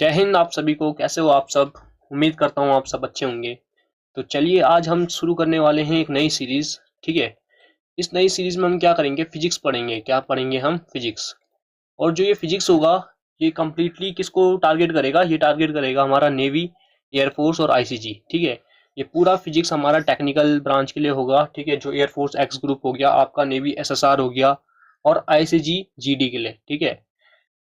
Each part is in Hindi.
जय हिंद आप सभी को। कैसे हो आप सब? उम्मीद करता हूँ आप सब अच्छे होंगे। तो चलिए आज हम शुरू करने वाले हैं एक नई सीरीज। ठीक है, इस नई सीरीज में हम क्या करेंगे? फिजिक्स पढ़ेंगे। क्या पढ़ेंगे हम? फिजिक्स। और जो ये फिजिक्स होगा ये कम्प्लीटली किसको टारगेट करेगा? ये टारगेट करेगा हमारा नेवी, एयरफोर्स और आईसीजी। ठीक है, ये पूरा फिजिक्स हमारा टेक्निकल ब्रांच के लिए होगा। ठीक है, जो एयरफोर्स एक्स ग्रुप हो गया आपका, नेवी एसएसआर हो गया और आईसीजी जीडी के लिए। ठीक है,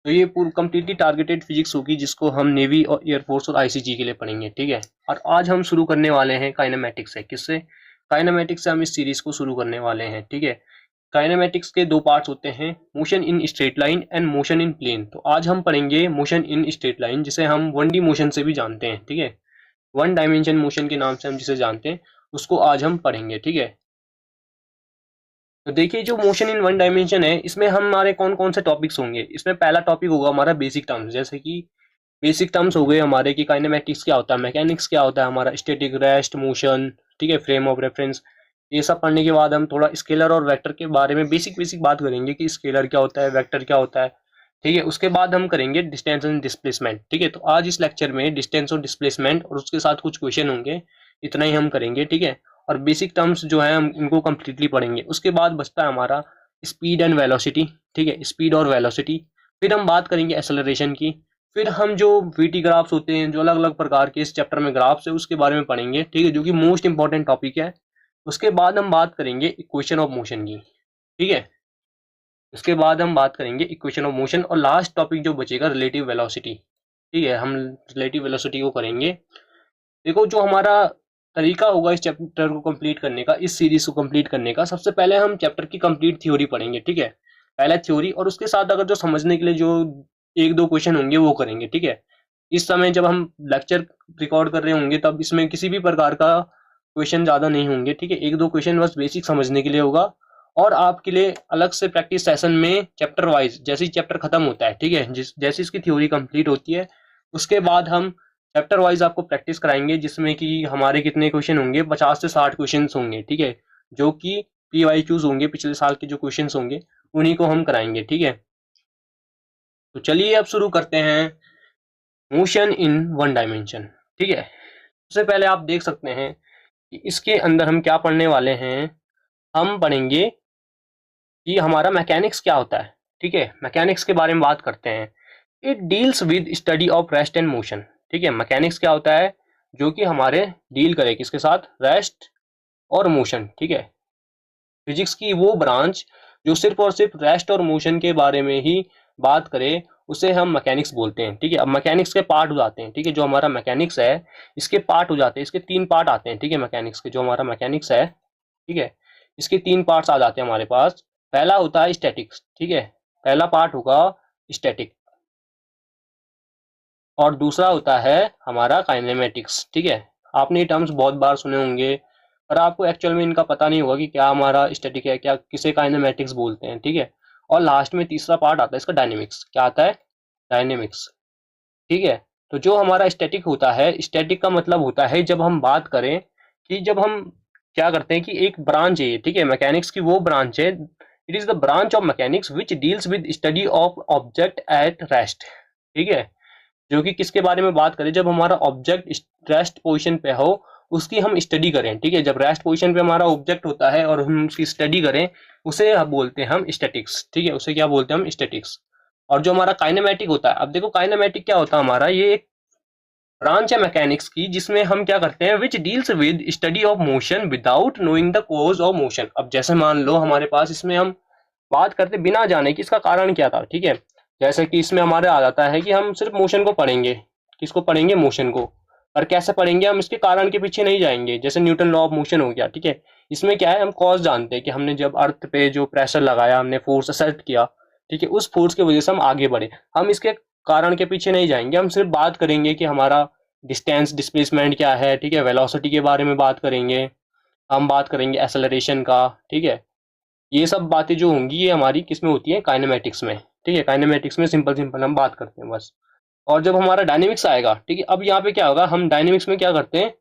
तो ये पूरी कम्प्लीटली टारगेटेड फिजिक्स होगी जिसको हम नेवी और एयरफोर्स और आईसीजी के लिए पढ़ेंगे। ठीक है, और आज हम शुरू करने वाले हैं काइनेमेटिक्स से। किससे? काइनेमेटिक्स से हम इस सीरीज को शुरू करने वाले हैं। ठीक है, काइनेमेटिक्स के दो पार्ट्स होते हैं, motion in straight line and motion in plane. तो आज हम पढ़ेंगे मोशन इन स्ट्रेट लाइन, जिसे हम 1D मोशन से भी जानते हैं। ठीक है, वन डायमेंशन मोशन के नाम से हम जिसे जानते हैं उसको आज हम पढ़ेंगे। ठीक है, तो देखिए जो मोशन इन वन डायमेंशन है इसमें हमारे कौन कौन से टॉपिक्स होंगे। इसमें पहला टॉपिक होगा हमारा बेसिक टर्म्स, जैसे कि बेसिक टर्म्स हो गए हमारे कि काइनेमेटिक्स क्या होता है, मैकेनिक्स क्या होता है, हमारा स्टैटिक, रेस्ट, मोशन। ठीक है, फ्रेम ऑफ रेफरेंस। ये सब पढ़ने के बाद हम थोड़ा स्केलर और वेक्टर के बारे में बेसिक बात करेंगे कि स्केलर क्या होता है, वेक्टर क्या होता है। ठीक है, उसके बाद हम करेंगे डिस्टेंस एंड डिस्प्लेसमेंट। ठीक है, तो आज इस लेक्चर में डिस्टेंस और डिस्प्लेसमेंट और उसके साथ कुछ क्वेश्चन होंगे, इतना ही हम करेंगे। ठीक है, और बेसिक टर्म्स जो है हम इनको कम्प्लीटली पढ़ेंगे। उसके बाद बचता है हमारा स्पीड एंड वेलोसिटी। ठीक है, स्पीड और वेलोसिटी। फिर हम बात करेंगे एक्सेलरेशन की। फिर हम जो वीटी ग्राफ्स होते हैं, जो अलग अलग प्रकार के इस चैप्टर में ग्राफ्स है, उसके बारे में पढ़ेंगे। ठीक है, जो कि मोस्ट इंपॉर्टेंट टॉपिक है। उसके बाद हम बात करेंगे इक्वेशन ऑफ मोशन की। ठीक है, उसके बाद हम बात करेंगे इक्वेशन ऑफ मोशन और लास्ट टॉपिक जो बचेगा रिलेटिव वेलोसिटी। ठीक है, हम रिलेटिव वेलोसिटी को करेंगे। देखो जो हमारा तरीका होगा इस चैप्टर को कंप्लीट करने का, इस सीरीज को कंप्लीट करने का, सबसे पहले हम चैप्टर की कंप्लीट थ्योरी पढ़ेंगे। ठीक है, पहले थ्योरी और उसके साथ अगर जो समझने के लिए जो एक दो क्वेश्चन होंगे वो करेंगे। ठीक है, इस समय जब हम लेक्चर रिकॉर्ड कर रहे होंगे तब इसमें किसी भी प्रकार का क्वेश्चन ज़्यादा नहीं होंगे। ठीक है, एक दो क्वेश्चन बस बेसिक समझने के लिए होगा और आपके लिए अलग से प्रैक्टिस सेशन में चैप्टर वाइज जैसे ही चैप्टर खत्म होता है। ठीक है, जैसे इसकी थ्योरी कंप्लीट होती है उसके बाद हम चैप्टर वाइज आपको प्रैक्टिस कराएंगे, जिसमें कि हमारे कितने क्वेश्चन होंगे, 50 से 60 क्वेश्चन होंगे। ठीक है, जो कि PYQs होंगे, पिछले साल के जो क्वेश्चन होंगे उन्हीं को हम कराएंगे। ठीक है, तो चलिए अब शुरू करते हैं मोशन इन वन डायमेंशन। ठीक है, सबसे पहले आप देख सकते हैं कि इसके अंदर हम क्या पढ़ने वाले हैं। हम पढ़ेंगे कि हमारा मैकेनिक्स क्या होता है। ठीक है, मैकेनिक्स के बारे में बात करते हैं। It deals with study of rest and motion. ठीक है, मैकेनिक्स क्या होता है? जो कि हमारे डील करे किसके साथ? रेस्ट और मोशन। ठीक है, फिजिक्स की वो ब्रांच जो सिर्फ और सिर्फ रेस्ट और मोशन के बारे में ही बात करे उसे हम मैकेनिक्स बोलते हैं। ठीक है, अब मैकेनिक्स के पार्ट हो जाते हैं। ठीक है, जो हमारा मैकेनिक्स है इसके पार्ट हो जाते हैं, इसके 3 पार्ट आते हैं। ठीक है, मैकेनिक्स के जो हमारा मैकेनिक्स है, ठीक है, इसके 3 पार्ट्स आ जाते हैं हमारे पास। पहला होता है स्टैटिक्स। ठीक है, पहला पार्ट होगा स्टैटिक और दूसरा होता है हमारा काइनेमेटिक्स। ठीक है, आपने ये टर्म्स बहुत बार सुने होंगे पर आपको एक्चुअल में इनका पता नहीं होगा कि क्या हमारा स्टैटिक है, क्या किसे काइनेमेटिक्स बोलते हैं। ठीक है, और लास्ट में तीसरा पार्ट आता है इसका डायनेमिक्स। क्या आता है? डायनेमिक्स। ठीक है, तो जो हमारा स्टैटिक होता है, स्टैटिक का मतलब होता है जब हम बात करें कि जब हम क्या करते हैं कि एक ब्रांच है। ठीक है, मैकेनिक्स की वो ब्रांच है, it is the branch of mechanics which deals with study of object at rest. ठीक है, जो कि किसके बारे में बात करें? जब हमारा ऑब्जेक्ट रेस्ट पोजीशन पे हो उसकी हम स्टडी करें। ठीक है, जब रेस्ट पोजीशन पे हमारा ऑब्जेक्ट होता है और हम उसकी स्टडी करें उसे बोलते हैं हम स्टैटिक्स। ठीक है, उसे क्या बोलते हैं हम? स्टैटिक्स। और जो हमारा काइनेमेटिक होता है, अब देखो काइनेमेटिक क्या होता है हमारा, ये एक ब्रांच है मैकेनिक्स की जिसमें हम क्या करते हैं, which deals with study of motion without knowing the cause of motion. अब जैसे मान लो हमारे पास इसमें हम बात करते बिना जाने कि इसका कारण क्या था। ठीक है, जैसे कि इसमें हमारे आ जाता है कि हम सिर्फ मोशन को पढ़ेंगे। किसको पढ़ेंगे? मोशन को। और कैसे पढ़ेंगे? हम इसके कारण के पीछे नहीं जाएंगे, जैसे न्यूटन लॉ ऑफ मोशन हो गया। ठीक है, इसमें क्या है, हम कॉज जानते हैं कि हमने जब अर्थ पे जो प्रेशर लगाया, हमने फोर्स एक्सर्ट किया। ठीक है, उस फोर्स की वजह से हम आगे बढ़े। हम इसके कारण के पीछे नहीं जाएंगे, हम सिर्फ बात करेंगे कि हमारा डिस्टेंस डिस्प्लेसमेंट क्या है। ठीक है, वेलोसिटी के बारे में बात करेंगे, हम बात करेंगे एक्सेलरेशन का। ठीक है, ये सब बातें जो होंगी ये हमारी किस में होती है? काइनेमेटिक्स में। ठीक है, काइनेमेटिक्स में सिंपल हम बात करते हैं बस। और जब हमारा डायनेमिक्स आएगा, ठीक है, अब यहाँ पे क्या होगा, हम डायनेमिक्स में क्या करते हैं?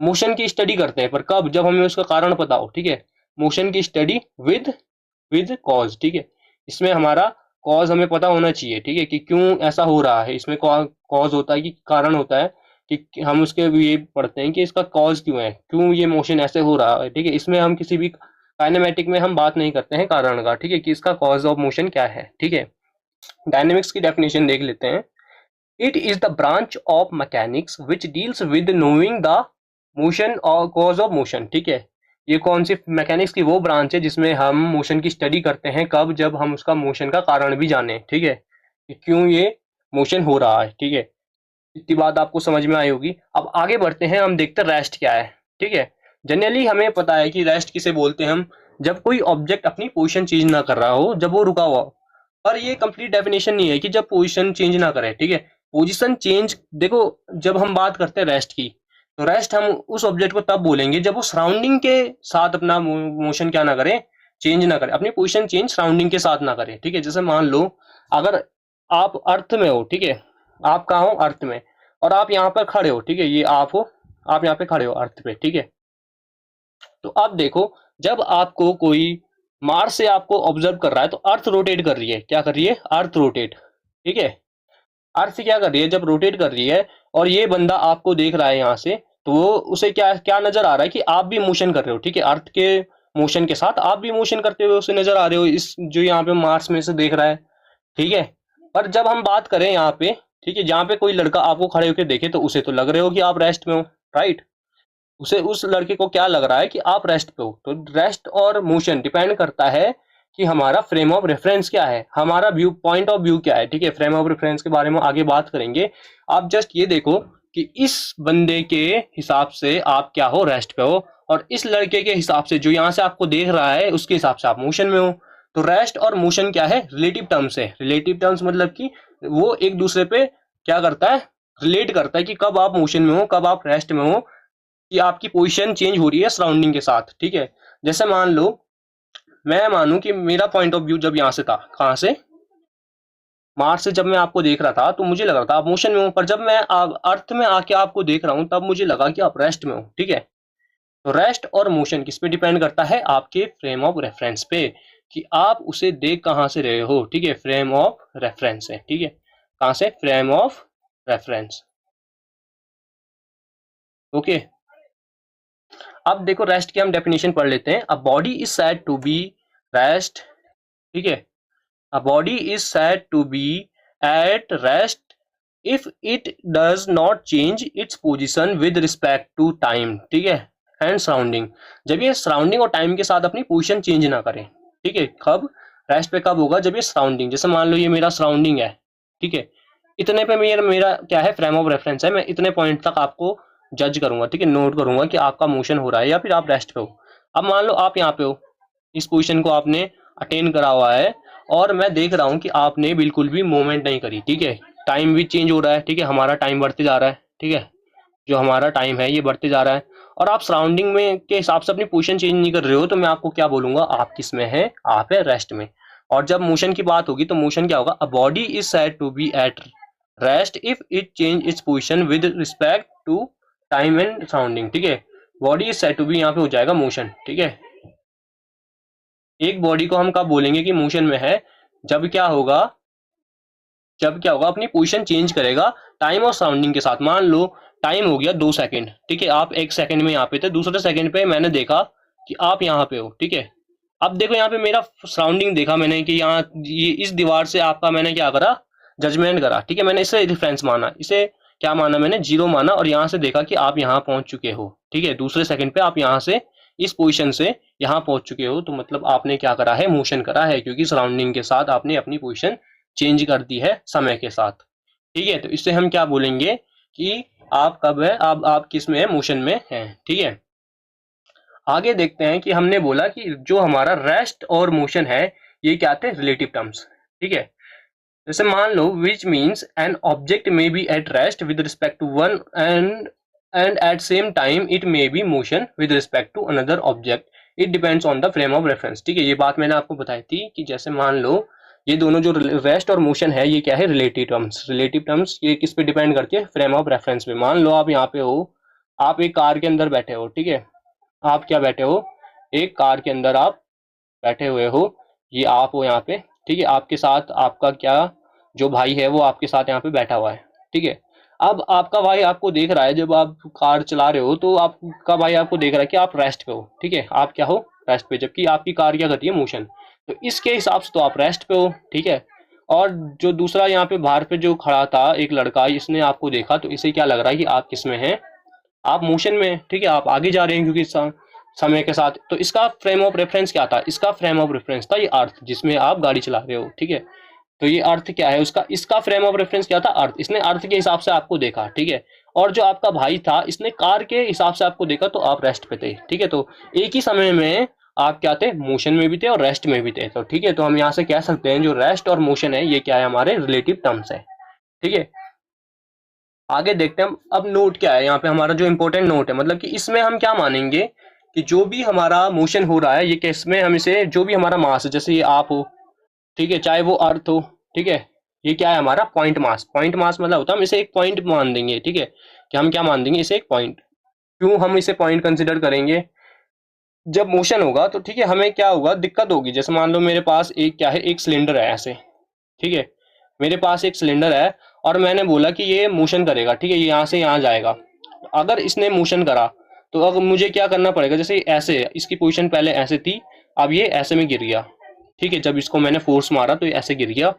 मोशन की स्टडी करते हैं, पर कब? जब हमें उसका कारण पता हो। ठीक है, मोशन की स्टडी विद कॉज। ठीक है, इसमें हमारा कॉज हमें पता होना चाहिए, ठीक है, कि क्यों ऐसा हो रहा है। इसमें कॉज होता है कि कारण होता है कि हम उसके ये पढ़ते हैं कि इसका कॉज क्यों है, क्यों ये मोशन ऐसे हो रहा है, ठीक है। इसमें हम किसी भी काइनेमेटिक में हम बात नहीं करते हैं कारण का, ठीक है, कि इसका कॉज ऑफ मोशन क्या है, ठीक है। डायनेमिक्स की डेफिनेशन देख लेते हैं। It is the branch of mechanics which deals with knowing the motion और कॉज ऑफ मोशन, ठीक है। ये कौन सी मैकेनिक्स की वो ब्रांच है जिसमें हम मोशन की स्टडी करते हैं, कब, जब हम उसका मोशन का कारण भी जाने, ठीक है, कि क्यों ये मोशन हो रहा है, ठीक है। इतनी बात आपको समझ में आई होगी। अब आगे बढ़ते हैं, हम देखते हैं रेस्ट क्या है, ठीक है। जनरली हमें पता है कि रेस्ट किसे बोलते हैं हम, जब कोई ऑब्जेक्ट अपनी पोजीशन चेंज ना कर रहा हो, जब वो रुका हुआ हो। पर ये कंप्लीट डेफिनेशन नहीं है कि जब पोजीशन चेंज ना करे, ठीक है। पोजीशन चेंज देखो, जब हम बात करते हैं रेस्ट की, तो रेस्ट हम उस ऑब्जेक्ट को तब बोलेंगे जब वो सराउंडिंग के साथ अपना मोशन क्या ना करे, चेंज ना करे, अपनी पोजीशन चेंज सराउंडिंग के साथ ना करे, ठीक है। जैसे मान लो अगर आप अर्थ में हो, ठीक है, आप कहाँ हो, अर्थ में, और आप यहाँ पर खड़े हो, ठीक है, ये आप हो, आप यहाँ पे खड़े हो अर्थ पे, ठीक है। तो अब देखो, जब आपको कोई मार्स से आपको ऑब्जर्व कर रहा है तो अर्थ रोटेट कर रही है, क्या कर रही है, अर्थ रोटेट, ठीक है। अर्थ क्या कर रही है, जब रोटेट कर रही है और ये बंदा आपको देख रहा है यहाँ से, तो वो उसे क्या क्या नजर आ रहा है कि आप भी मोशन कर रहे हो, ठीक है। अर्थ के मोशन के साथ आप भी मोशन करते हुए उसे नजर आ रहे हो, इस जो यहाँ पे मार्स में से देख रहा है, ठीक है। पर जब हम बात करें यहाँ पे, ठीक है, जहाँ पे कोई लड़का आपको खड़े होकर देखे तो उसे तो लग रहे हो कि आप रेस्ट में हो, राइट। उसे, उस लड़के को क्या लग रहा है कि आप रेस्ट पे हो। तो रेस्ट और मोशन डिपेंड करता है कि हमारा फ्रेम ऑफ रेफरेंस क्या है, हमारा व्यू पॉइंट ऑफ व्यू क्या है, ठीक है। फ्रेम ऑफ रेफरेंस के बारे में आगे बात करेंगे। आप जस्ट ये देखो कि इस बंदे के हिसाब से आप क्या हो, रेस्ट पे हो, और इस लड़के के हिसाब से जो यहाँ से आपको देख रहा है उसके हिसाब से आप मोशन में हो। तो रेस्ट और मोशन क्या है, रिलेटिव टर्म्स है। रिलेटिव टर्म्स मतलब कि वो एक दूसरे पे क्या करता है, रिलेट करता है कि कब आप मोशन में हो, कब आप रेस्ट में हो, कि आपकी पोजीशन चेंज हो रही है सराउंडिंग के साथ, ठीक है। जैसे मान लो मैं मानूं कि मेरा पॉइंट ऑफ व्यू जब यहाँ से था, कहाँ से, मार्स से जब मैं आपको देख रहा था तो मुझे लग रहा था आप मोशन में हो, पर जब मैं अर्थ में आके आपको देख रहा हूं तब मुझे लगा कि आप रेस्ट में हो, ठीक है। तो रेस्ट और मोशन किस पे डिपेंड करता है, आपके फ्रेम ऑफ रेफरेंस पे, कि आप उसे देख कहाँ से रहे हो, ठीक है। फ्रेम ऑफ रेफरेंस है, ठीक है, कहाँ से, फ्रेम ऑफ रेफरेंस, ओके। अब देखो रेस्ट की हम डेफिनेशन पढ़ लेते हैं। A body is said to be rest, ठीक है। A body is said to be at rest if it does not change its position with respect to time, ठीक है, एंड सराउंडिंग। जब ये सराउंडिंग और टाइम के साथ अपनी पोजीशन चेंज ना करें, ठीक है। कब रेस्ट पे कब होगा, जब ये सराउंडिंग, जैसे मान लो ये मेरा सराउंडिंग है, ठीक है, इतने पे मेरा क्या है, फ्रेम ऑफ रेफरेंस है। मैं इतने पॉइंट तक आपको जज करूंगा, ठीक है, नोट करूंगा कि आपका मोशन हो रहा है या फिर आप रेस्ट पे हो। अब मान लो आप यहाँ पे हो, इस पोजीशन को आपने अटेन करा हुआ है और मैं देख रहा हूँ कि आपने बिल्कुल भी मूवमेंट नहीं करी, ठीक है। टाइम भी चेंज हो रहा है, ठीक है, हमारा टाइम बढ़ते जा रहा है, ठीक है, जो हमारा टाइम है ये बढ़ते जा रहा है, और आप सराउंडिंग में के हिसाब से अपनी पोजीशन चेंज नहीं कर रहे हो, तो मैं आपको क्या बोलूंगा, आप किस में है, आप है रेस्ट में। और जब मोशन की बात होगी तो मोशन क्या होगा, a body is said to be at rest if it change its position with respect to time and surrounding, ठीक है। Body is said to be यहाँ पे हो जाएगा मोशन, ठीक है। एक बॉडी को हम कब बोलेंगे कि मोशन में है, जब क्या होगा, अपनी पोजीशन चेंज करेगा टाइम और सराउंडिंग के साथ। मान लो टाइम हो गया 2 सेकंड, ठीक है, आप 1 सेकंड में यहाँ पे थे, दूसरे सेकंड पे मैंने देखा कि आप यहाँ पे हो, ठीक है। अब देखो यहाँ पे मेरा सराउंडिंग देखा मैंने कि यहाँ ये इस दीवार से आपका मैंने क्या करा, जजमेंट करा, ठीक है। मैंने इसे रेफरेंस माना, इसे क्या माना, मैंने 0 माना, और यहाँ से देखा कि आप यहाँ पहुंच चुके हो, ठीक है। दूसरे सेकंड पे आप यहाँ से इस पोजीशन से यहाँ पहुंच चुके हो, तो मतलब आपने क्या करा है, मोशन करा है, क्योंकि सराउंडिंग के साथ आपने अपनी पोजीशन चेंज कर दी है समय के साथ, ठीक है। तो इससे हम क्या बोलेंगे कि आप कब है, आप किस में है, मोशन में है, ठीक है। आगे देखते हैं कि हमने बोला कि जो हमारा रेस्ट और मोशन है ये क्या थे, रिलेटिव टर्म्स, ठीक है। जैसे मान लो which means an object may be at rest with respect to one and at same time it may be motion with respect to another object, it depends on the frame of reference, ठीक है। ये बात मैंने आपको बताई थी कि जैसे मान लो ये दोनों जो रेस्ट और मोशन है ये क्या है, रिलेटिव टर्म्स। रिलेटिव टर्म्स ये किस पे डिपेंड करती है, फ्रेम ऑफ रेफरेंस पे। मान लो आप यहाँ पे हो, आप एक कार के अंदर बैठे हो, ठीक है, आप क्या बैठे हो, एक कार के अंदर आप बैठे हुए हो, ये आप हो यहाँ पे, ठीक है, आपके साथ आपका क्या जो भाई है वो आपके साथ यहाँ पे बैठा हुआ है, ठीक है। अब आपका भाई आपको देख रहा है, जब आप कार चला रहे हो तो आपका भाई आपको देख रहा है कि आप रेस्ट पे हो, ठीक है, आप क्या हो, रेस्ट पे, जबकि आपकी कार क्या करती है, मोशन। तो इसके हिसाब से तो आप रेस्ट पे हो, ठीक है। और जो दूसरा यहाँ पे बाहर पे जो खड़ा था एक लड़का, इसने आपको देखा, तो इसे क्या लग रहा है कि आप किस में हैं, आप मोशन में, ठीक है, आप आगे जा रहे हैं, क्योंकि समय के साथ। तो इसका फ्रेम ऑफ रेफरेंस क्या था, इसका फ्रेम ऑफ रेफरेंस था ये अर्थ, जिसमें आप गाड़ी चला रहे हो, ठीक है। तो ये अर्थ क्या है उसका, इसका फ्रेम ऑफ रेफरेंस क्या था, अर्थ। इसने अर्थ के हिसाब से आपको देखा, ठीक है। और जो आपका भाई था, इसने कार के हिसाब से आपको देखा, तो आप रेस्ट पे थे, ठीक है। तो एक ही समय में आप क्या थे, मोशन में भी थे और रेस्ट में भी थे, तो ठीक है। तो हम यहाँ से कह सकते हैं जो रेस्ट और मोशन है, ये क्या है, हमारे रिलेटिव टर्म्स है, ठीक है। आगे देखते हैं हम। अब नोट क्या है यहाँ पे, हमारा जो इंपॉर्टेंट नोट है, मतलब कि इसमें हम क्या मानेंगे कि जो भी हमारा मोशन हो रहा है, ये केस में हम इसे, जो भी हमारा मास है, जैसे ये आप हो, ठीक है, चाहे वो अर्थ हो, ठीक है, ये क्या है हमारा पॉइंट मास। पॉइंट मास मतलब होता है, हम इसे एक पॉइंट मान देंगे, ठीक है, कि हम क्या मान देंगे, इसे एक पॉइंट। क्यों हम इसे पॉइंट कंसिडर करेंगे, जब मोशन होगा तो ठीक है, हमें क्या होगा, दिक्कत होगी। जैसे मान लो मेरे पास एक क्या है, एक सिलेंडर है ऐसे, ठीक है, मेरे पास एक सिलेंडर है और मैंने बोला कि ये मोशन करेगा, ठीक है, ये यहाँ से यहाँ जाएगा। अगर इसने मोशन करा तो अब मुझे क्या करना पड़ेगा, जैसे ऐसे इसकी पोजीशन पहले ऐसे थी, अब ये ऐसे में गिर गया, ठीक है, जब इसको मैंने फोर्स मारा तो ये ऐसे गिर गया।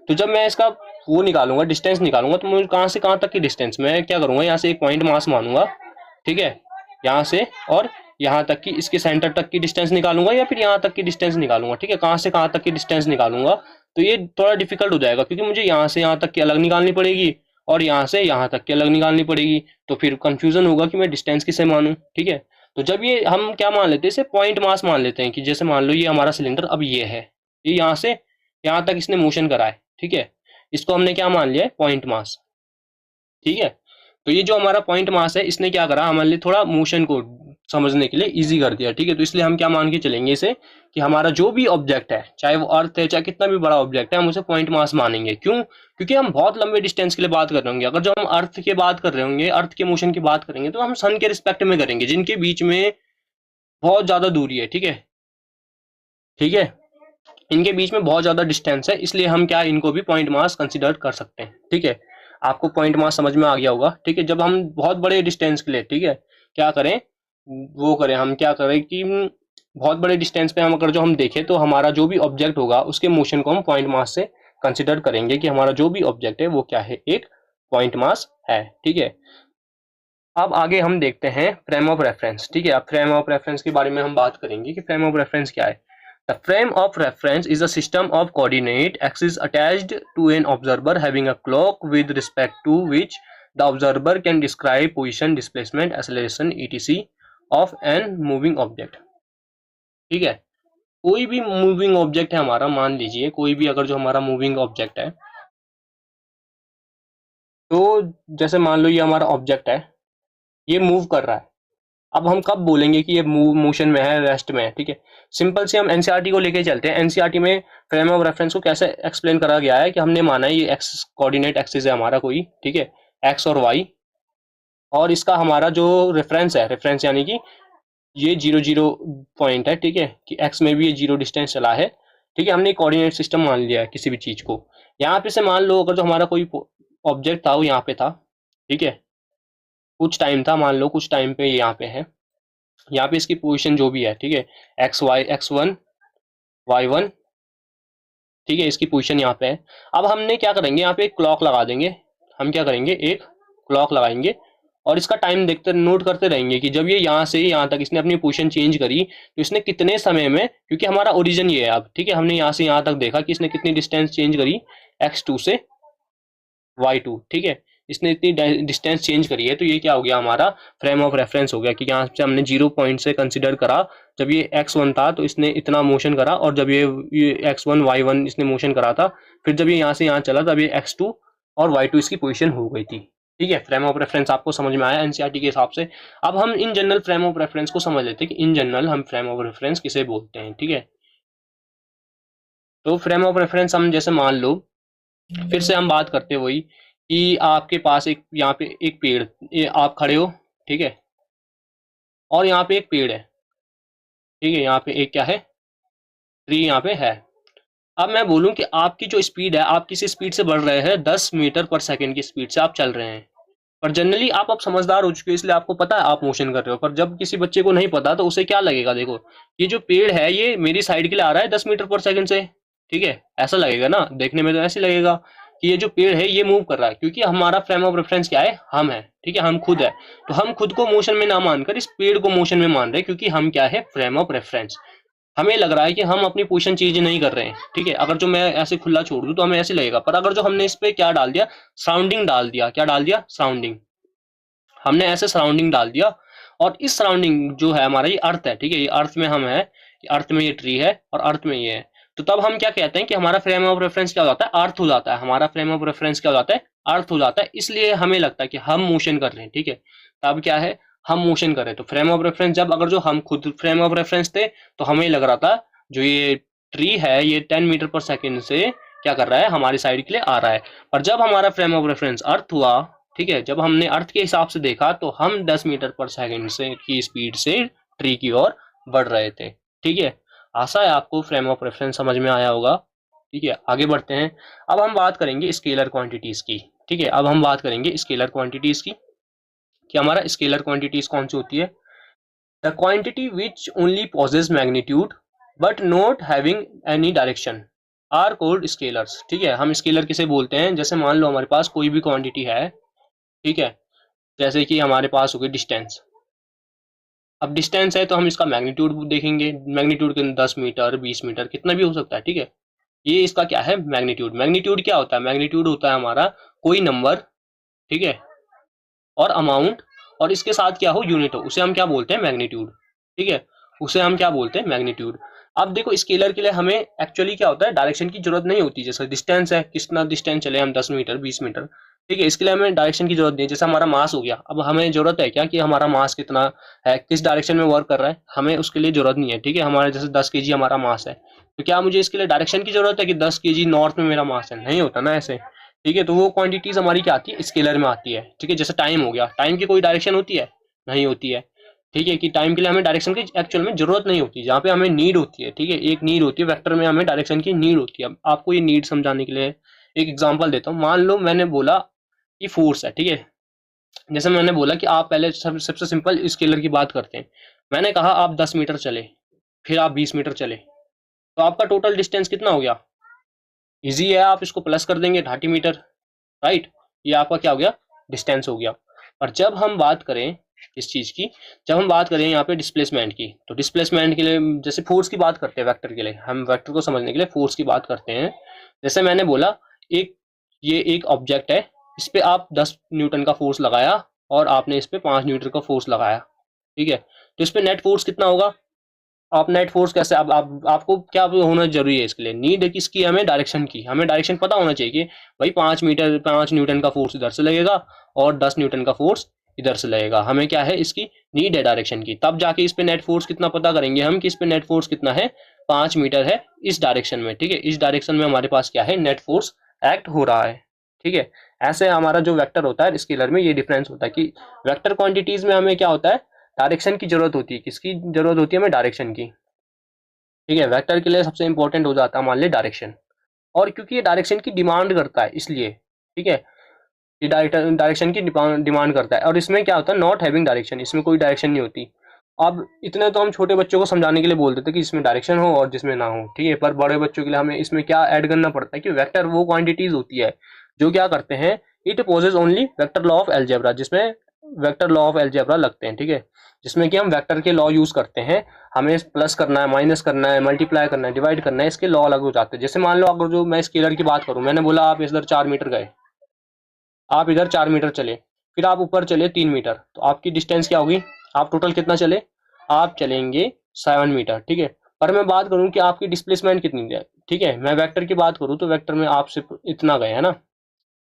तो जब मैं इसका वो निकालूंगा, डिस्टेंस निकालूंगा, तो मुझे कहाँ से कहाँ तक की डिस्टेंस, मैं क्या करूंगा, यहाँ से एक पॉइंट मास मानूंगा, ठीक है, यहाँ से और यहाँ तक की, इसके सेंटर तक की डिस्टेंस निकालूंगा, या फिर यहाँ तक की डिस्टेंस निकालूंगा, ठीक है, कहाँ से कहाँ तक की डिस्टेंस निकालूंगा। तो ये थोड़ा डिफिकल्ट हो जाएगा, क्योंकि मुझे यहाँ से यहाँ तक की अलग निकालनी पड़ेगी और यहाँ से यहाँ तक की अलग निकालनी पड़ेगी। तो फिर कंफ्यूजन होगा कि मैं डिस्टेंस किसे मानूं, ठीक है। तो जब ये हम क्या मान लेते हैं, इसे पॉइंट मास मान लेते हैं, कि जैसे मान लो ये हमारा सिलेंडर अब ये है, ये यहाँ से यहाँ तक इसने मोशन करा है, ठीक है, इसको हमने क्या मान लिया है, पॉइंट मास, ठीक है। तो ये जो हमारा पॉइंट मास है, इसने क्या करा, हमारे लिए थोड़ा मोशन को समझने के लिए इजी कर दिया, ठीक है। तो इसलिए हम क्या मान के चलेंगे इसे, कि हमारा जो भी ऑब्जेक्ट है, चाहे वो अर्थ है, चाहे कितना भी बड़ा ऑब्जेक्ट है, हम उसे पॉइंट मास मानेंगे। क्यों, क्योंकि हम बहुत लंबे डिस्टेंस के लिए बात कर रहे होंगे। अगर जो हम अर्थ की बात कर रहे होंगे, अर्थ के मोशन की बात करेंगे, तो हम सन के रिस्पेक्ट में करेंगे, जिनके बीच में बहुत ज्यादा दूरी है, ठीक है, ठीक है, इनके बीच में बहुत ज्यादा डिस्टेंस है, इसलिए हम क्या, इनको भी पॉइंट मास कंसिडर कर सकते हैं, ठीक है। आपको पॉइंट मास समझ में आ गया होगा, ठीक है। जब हम बहुत बड़े डिस्टेंस के लिए, ठीक है, क्या करें, वो करें, हम क्या करें कि बहुत बड़े डिस्टेंस पे हम अगर जो हम देखें, तो हमारा जो भी ऑब्जेक्ट होगा उसके मोशन को हम पॉइंट मास से कंसिडर करेंगे, कि हमारा जो भी ऑब्जेक्ट है वो क्या है, एक पॉइंट मास है, ठीक है। अब आगे हम देखते हैं फ्रेम ऑफ रेफरेंस, ठीक है। अब फ्रेम ऑफ रेफरेंस के बारे में हम बात करेंगे कि फ्रेम ऑफ रेफरेंस क्या है। The frame of reference is a system of coordinate axes attached to an observer having a clock with respect to which the observer can describe position, displacement, acceleration, etc. of an moving object, ठीक है। कोई भी मूविंग ऑब्जेक्ट है हमारा, मान लीजिए कोई भी अगर जो हमारा मूविंग ऑब्जेक्ट है, तो जैसे मान लो ये हमारा ऑब्जेक्ट है, ये मूव कर रहा है। अब हम कब बोलेंगे कि ये मोशन में है, रेस्ट में है, ठीक है। सिंपल से हम एनसीईआरटी को लेके चलते हैं। एनसीईआरटी में फ्रेम ऑफ रेफरेंस को कैसे एक्सप्लेन करा गया है, कि हमने माना है ये एक्स कोऑर्डिनेट एक्सिस है हमारा कोई, ठीक है, एक्स और वाई, और इसका हमारा जो रेफरेंस है, रेफरेंस यानी कि ये 0 0 पॉइंट है, ठीक है, कि एक्स में भी ये 0 डिस्टेंस चला है, ठीक है। हमने कोऑर्डिनेट सिस्टम मान लिया है किसी भी चीज को। यहाँ पे से मान लो अगर जो हमारा कोई ऑब्जेक्ट था वो यहाँ पे था, ठीक है, कुछ टाइम था, मान लो कुछ टाइम पे ये यहाँ पे है, यहाँ पे इसकी पोजीशन जो भी है, ठीक है, एक्स वाई, x1 y1, ठीक है, इसकी पोजीशन यहाँ पे है। अब हमने क्या करेंगे, यहाँ पे एक क्लॉक लगा देंगे, हम क्या करेंगे, एक क्लॉक लगाएंगे और इसका टाइम देखते नोट करते रहेंगे, कि जब ये यहाँ से यहाँ तक इसने अपनी पोजीशन चेंज करी, तो इसने कितने समय में, क्योंकि हमारा ओरिजिन ये है अब, ठीक है, हमने यहाँ से यहाँ तक देखा कि इसने कितनी डिस्टेंस चेंज करी, x2 से y2, ठीक है, इसने इतनी डिस्टेंस चेंज करी है। तो ये क्या हो गया, हमारा फ्रेम ऑफ रेफरेंस हो गया, कि यहाँ से हमने 0 पॉइंट से कंसिडर करा, जब ये x1 था तो इसने इतना मोशन करा, और जब ये x1 y1 इसने मोशन करा था, फिर जब ये यहाँ से यहाँ चला तब ये x2 और y2 इसकी पोजीशन हो गई थी, ठीक है। फ्रेम ऑफ रेफरेंस आपको समझ में आया एनसीईआरटी के हिसाब से। अब हम in general frame of reference को समझ लेते हैं, कि इन जनरल हम फ्रेम ऑफ रेफरेंस किसे बोलते हैं, ठीक है। तो फ्रेम ऑफ रेफरेंस हम जैसे मान लो, फिर से हम बात करते हैं वही, कि आपके पास एक यहाँ पे एक पेड़, आप खड़े हो, ठीक है, और यहाँ पे एक पेड़ है, ठीक है, यहाँ पे एक क्या है, ट्री यहाँ पे है। अब मैं बोलूं कि आपकी जो स्पीड है, आप किसी स्पीड से बढ़ रहे हैं, 10 मीटर पर सेकंड की स्पीड से आप चल रहे हैं। पर जनरली आप अब समझदार हो चुके हो, इसलिए आपको पता है आप मोशन कर रहे हो। पर जब किसी बच्चे को नहीं पता तो उसे क्या लगेगा, देखो ये जो पेड़ है ये मेरी साइड के लिए आ रहा है 10 मीटर पर सेकंड से, ठीक है, ऐसा लगेगा ना, देखने में तो ऐसे लगेगा कि ये जो पेड़ है ये मूव कर रहा है, क्योंकि हमारा फ्रेम ऑफ रेफरेंस क्या है, हम है, ठीक है, हम खुद है। तो हम खुद को मोशन में ना मानकर इस पेड़ को मोशन में मान रहे हैं, क्योंकि हम क्या है, फ्रेम ऑफ रेफरेंस। हमें लग रहा है कि हम अपनी पोजीशन चेंज नहीं कर रहे हैं, ठीक है। अगर जो मैं ऐसे खुला छोड़ दूं तो हमें ऐसे लगेगा, पर अगर जो हमने इस पे क्या डाल दिया, सराउंडिंग डाल दिया, क्या डाल दिया, सराउंडिंग, हमने ऐसे सराउंडिंग डाल दिया, और इस सराउंडिंग जो है हमारा ये अर्थ है, ठीक है, ये अर्थ में हम है, अर्थ में ये ट्री है और अर्थ में ये है। तो तब हम क्या कहते हैं कि हमारा फ्रेम ऑफ रेफरेंस क्या हो जाता है, अर्थ हो जाता है, हमारा फ्रेम ऑफ रेफरेंस क्या हो जाता है, अर्थ हो जाता है। इसलिए हमें लगता है कि हम मोशन कर रहे हैं, ठीक है। तब क्या है, हम मोशन कर रहे हैं। तो फ्रेम ऑफ रेफरेंस जब, अगर जो हम खुद फ्रेम ऑफ रेफरेंस थे तो हमें लग रहा था जो ये ट्री है ये 10 मीटर पर सेकेंड से क्या कर रहा है, हमारी साइड के लिए आ रहा है। पर जब हमारा फ्रेम ऑफ रेफरेंस अर्थ हुआ, ठीक है, जब हमने अर्थ के हिसाब से देखा तो हम 10 मीटर पर सेकंड से की स्पीड से ट्री की ओर बढ़ रहे थे, ठीक है। आशा है आपको फ्रेम ऑफ रेफरेंस समझ में आया होगा, ठीक है। आगे बढ़ते हैं। अब हम बात करेंगे स्केलर क्वांटिटीज की, ठीक है। अब हम बात करेंगे स्केलर क्वांटिटीज की कि हमारा स्केलर क्वांटिटीज कौन सी होती है। The quantity which only possesses magnitude but not having any direction are called scalars, ठीक है। हम स्केलर किसे बोलते हैं, जैसे मान लो हमारे पास कोई भी क्वांटिटी है, ठीक है, जैसे कि हमारे पास हो गई डिस्टेंस। अब डिस्टेंस है तो हम इसका मैग्नीट्यूड देखेंगे, मैग्नीट्यूड के 10 मीटर 20 मीटर कितना भी हो सकता है, ठीक है। ये इसका क्या है, मैग्नीट्यूड। मैग्नीट्यूड क्या होता है, मैग्नीट्यूड होता है हमारा कोई नंबर, ठीक है, और अमाउंट, और इसके साथ क्या हो, यूनिट हो, उसे हम क्या बोलते हैं, मैग्नीट्यूड, ठीक है, उसे हम क्या बोलते हैं, मैग्नीट्यूड। अब देखो स्केलर के लिए हमें एक्चुअली क्या होता है, डायरेक्शन की जरूरत नहीं होती। जैसे डिस्टेंस है, कितना डिस्टेंस चले हम, 10 मीटर 20 मीटर, ठीक है, इसके लिए हमें डायरेक्शन की जरूरत नहीं है। जैसे हमारा मास हो गया, अब हमें जरूरत है क्या कि हमारा मास कितना है, किस डायरेक्शन में वर्क कर रहा है, हमें उसके लिए जरूरत नहीं है, ठीक है। हमारे जैसे 10 kg हमारा मास है, तो क्या मुझे इसके लिए डायरेक्शन की जरूरत है कि 10 kg नॉर्थ में मेरा मास है, नहीं होता ना ऐसे, ठीक है। तो वो क्वांटिटीज हमारी क्या आती है, स्केलर में आती है, ठीक है। जैसे टाइम हो गया, टाइम की कोई डायरेक्शन होती है, नहीं होती है, ठीक है, कि टाइम के लिए हमें डायरेक्शन की एक्चुअल में जरूरत नहीं होती, जहाँ पे हमें नीड होती है, ठीक है, एक नीड होती है, वेक्टर में हमें डायरेक्शन की नीड होती है। अब आपको ये नीड समझाने के लिए एक एग्जांपल देता हूँ। मान लो मैंने बोला कि फोर्स है, ठीक है, जैसे मैंने बोला कि आप पहले सबसे सिंपल स्केलर की बात करते हैं। मैंने कहा आप 10 मीटर चले, फिर आप 20 मीटर चले, तो आपका टोटल डिस्टेंस कितना हो गया, इजी है, आप इसको प्लस कर देंगे 30 मीटर, राइट, ये आपका क्या हो गया, डिस्टेंस हो गया। और जब हम बात करें इस चीज की, जब हम बात करें यहाँ पे डिस्प्लेसमेंट की, तो डिस्प्लेसमेंट के लिए जैसे फोर्स की बात करते हैं, वेक्टर के लिए हम वेक्टर को समझने के लिए फोर्स की बात करते हैं। जैसे मैंने बोला ये एक ऑब्जेक्ट है, इस पे आप 10 न्यूटन का फोर्स लगाया और आपने इस पे 5 न्यूटन का फोर्स लगाया, ठीक है, तो इस पे नेट फोर्स कितना होगा। आप नेट फोर्स कैसे, अब आपको क्या होना जरूरी है, इसके लिए नीड है किसकी, हमें डायरेक्शन की, हमें डायरेक्शन पता होना चाहिए कि भाई 5 न्यूटन का फोर्स इधर से लगेगा और 10 न्यूटन का फोर्स इधर से लगेगा, हमें क्या है, इसकी नीड है डायरेक्शन की। तब जाके इस पे नेट फोर्स कितना पता करेंगे हम कि इस पे नेट फोर्स कितना है, 5 मीटर है इस डायरेक्शन में, ठीक है, इस डायरेक्शन में हमारे पास क्या है, नेट फोर्स एक्ट हो रहा है, ठीक है। ऐसे हमारा जो वेक्टर होता है स्केलर में ये डिफरेंस होता है कि वेक्टर क्वांटिटीज में हमें क्या होता है, डायरेक्शन की जरूरत होती है, किसकी जरूरत होती है, हमें डायरेक्शन की, ठीक है। वेक्टर के लिए सबसे इंपॉर्टेंट हो जाता है मान ली डायरेक्शन, और क्योंकि ये डायरेक्शन की डिमांड करता है इसलिए, ठीक है, ये डायरेक्शन की डिमांड करता है। और इसमें क्या होता है, नॉट हैविंग डायरेक्शन, इसमें कोई डायरेक्शन नहीं होती। अब इतने तो हम छोटे बच्चों को समझाने के लिए बोल देते कि इसमें डायरेक्शन हो और जिसमें ना हो, ठीक है। पर बड़े बच्चों के लिए हमें इसमें क्या ऐड करना पड़ता है कि वेक्टर वो क्वांटिटीज होती है जो क्या करते हैं, it possesses only vector law of algebra, जिसमें वेक्टर लॉ ऑफ एलजेब्रा लगते हैं, ठीक है, जिसमें कि हम वेक्टर के लॉ यूज करते हैं, हमें प्लस करना है, माइनस करना है, मल्टीप्लाई करना है, डिवाइड करना है, इसके लॉ अलग हो जाते हैं। जैसे मान लो अगर जो मैं स्केलर की बात करूं, मैंने बोला आप इधर 4 मीटर गए, आप इधर 4 मीटर चले, फिर आप ऊपर चले 3 मीटर, तो आपकी डिस्टेंस क्या होगी, आप टोटल कितना चले, आप चलेंगे 7 मीटर, ठीक है। पर मैं बात करूं कि आपकी डिस्प्लेसमेंट कितनी है, ठीक है, मैं वेक्टर की बात करूं तो वेक्टर में आप सिर्फ इतना गए है ना,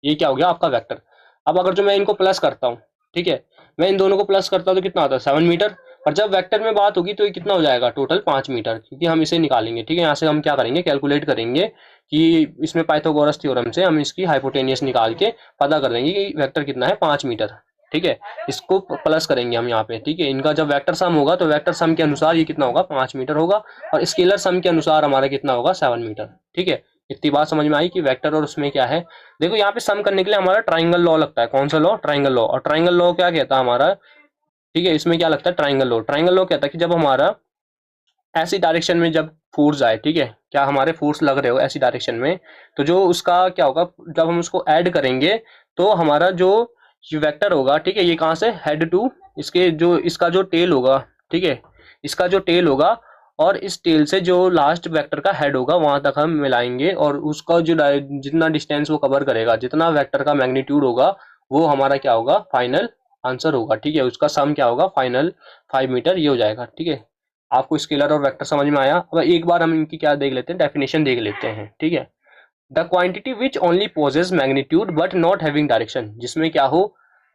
ये क्या हो गया आपका वेक्टर। अब अगर जो मैं इनको प्लस करता हूँ, ठीक है, मैं इन दोनों को प्लस करता हूँ तो कितना आता है, 7 मीटर। और जब वेक्टर में बात होगी तो ये कितना हो जाएगा, टोटल 5 मीटर, क्योंकि हम इसे निकालेंगे, ठीक है। यहाँ से हम क्या करेंगे, कैलकुलेट करेंगे कि इसमें पाइथागोरस थ्योरम से हम इसकी हाइपोटेनियस निकाल के पता कर देंगे कि वेक्टर कितना है, 5 मीटर, ठीक है, इसको प्लस करेंगे हम यहाँ पे, ठीक है। इनका जब वेक्टर सम होगा तो वेक्टर सम के अनुसार ये कितना होगा, 5 मीटर होगा, और स्केलर सम के अनुसार हमारा कितना होगा, 7 मीटर। ठीक है, इतनी बात समझ में आई कि वेक्टर और उसमें क्या है। देखो यहाँ पे सम करने के लिए हमारा ट्राइंगल लॉ लगता है। कौन सा लॉ, ट्राइंगल लॉ। और ट्राइंगल लॉ क्या कहता है हमारा, ठीक है, इसमें क्या लगता है, ट्राइंगल लॉ। ट्राइंगल लॉ कहता है कि जब हमारा ऐसी डायरेक्शन में जब फोर्स आए, ठीक है, क्या हमारे फोर्स लग रहे हो ऐसी डायरेक्शन में, तो जो उसका क्या होगा, जब हम उसको ऐड करेंगे तो हमारा जो वेक्टर होगा, ठीक है, ये कहाँ से, हेड टू इसके जो इसका जो टेल होगा, ठीक है, इसका जो टेल होगा और इस टेल से जो लास्ट वेक्टर का हेड होगा वहां तक हम मिलाएंगे, और उसका जो जितना डिस्टेंस वो कवर करेगा, जितना वेक्टर का मैग्नीट्यूड होगा, वो हमारा क्या होगा, फाइनल आंसर होगा। ठीक है, उसका सम क्या होगा, फाइनल 5 मीटर ये हो जाएगा। ठीक है, आपको स्केलर और वेक्टर समझ में आया। अब एक बार हम इनकी क्या देख लेते हैं, डेफिनेशन देख लेते हैं। ठीक है, the quantity which only possesses magnitude but not having direction, जिसमें क्या हो,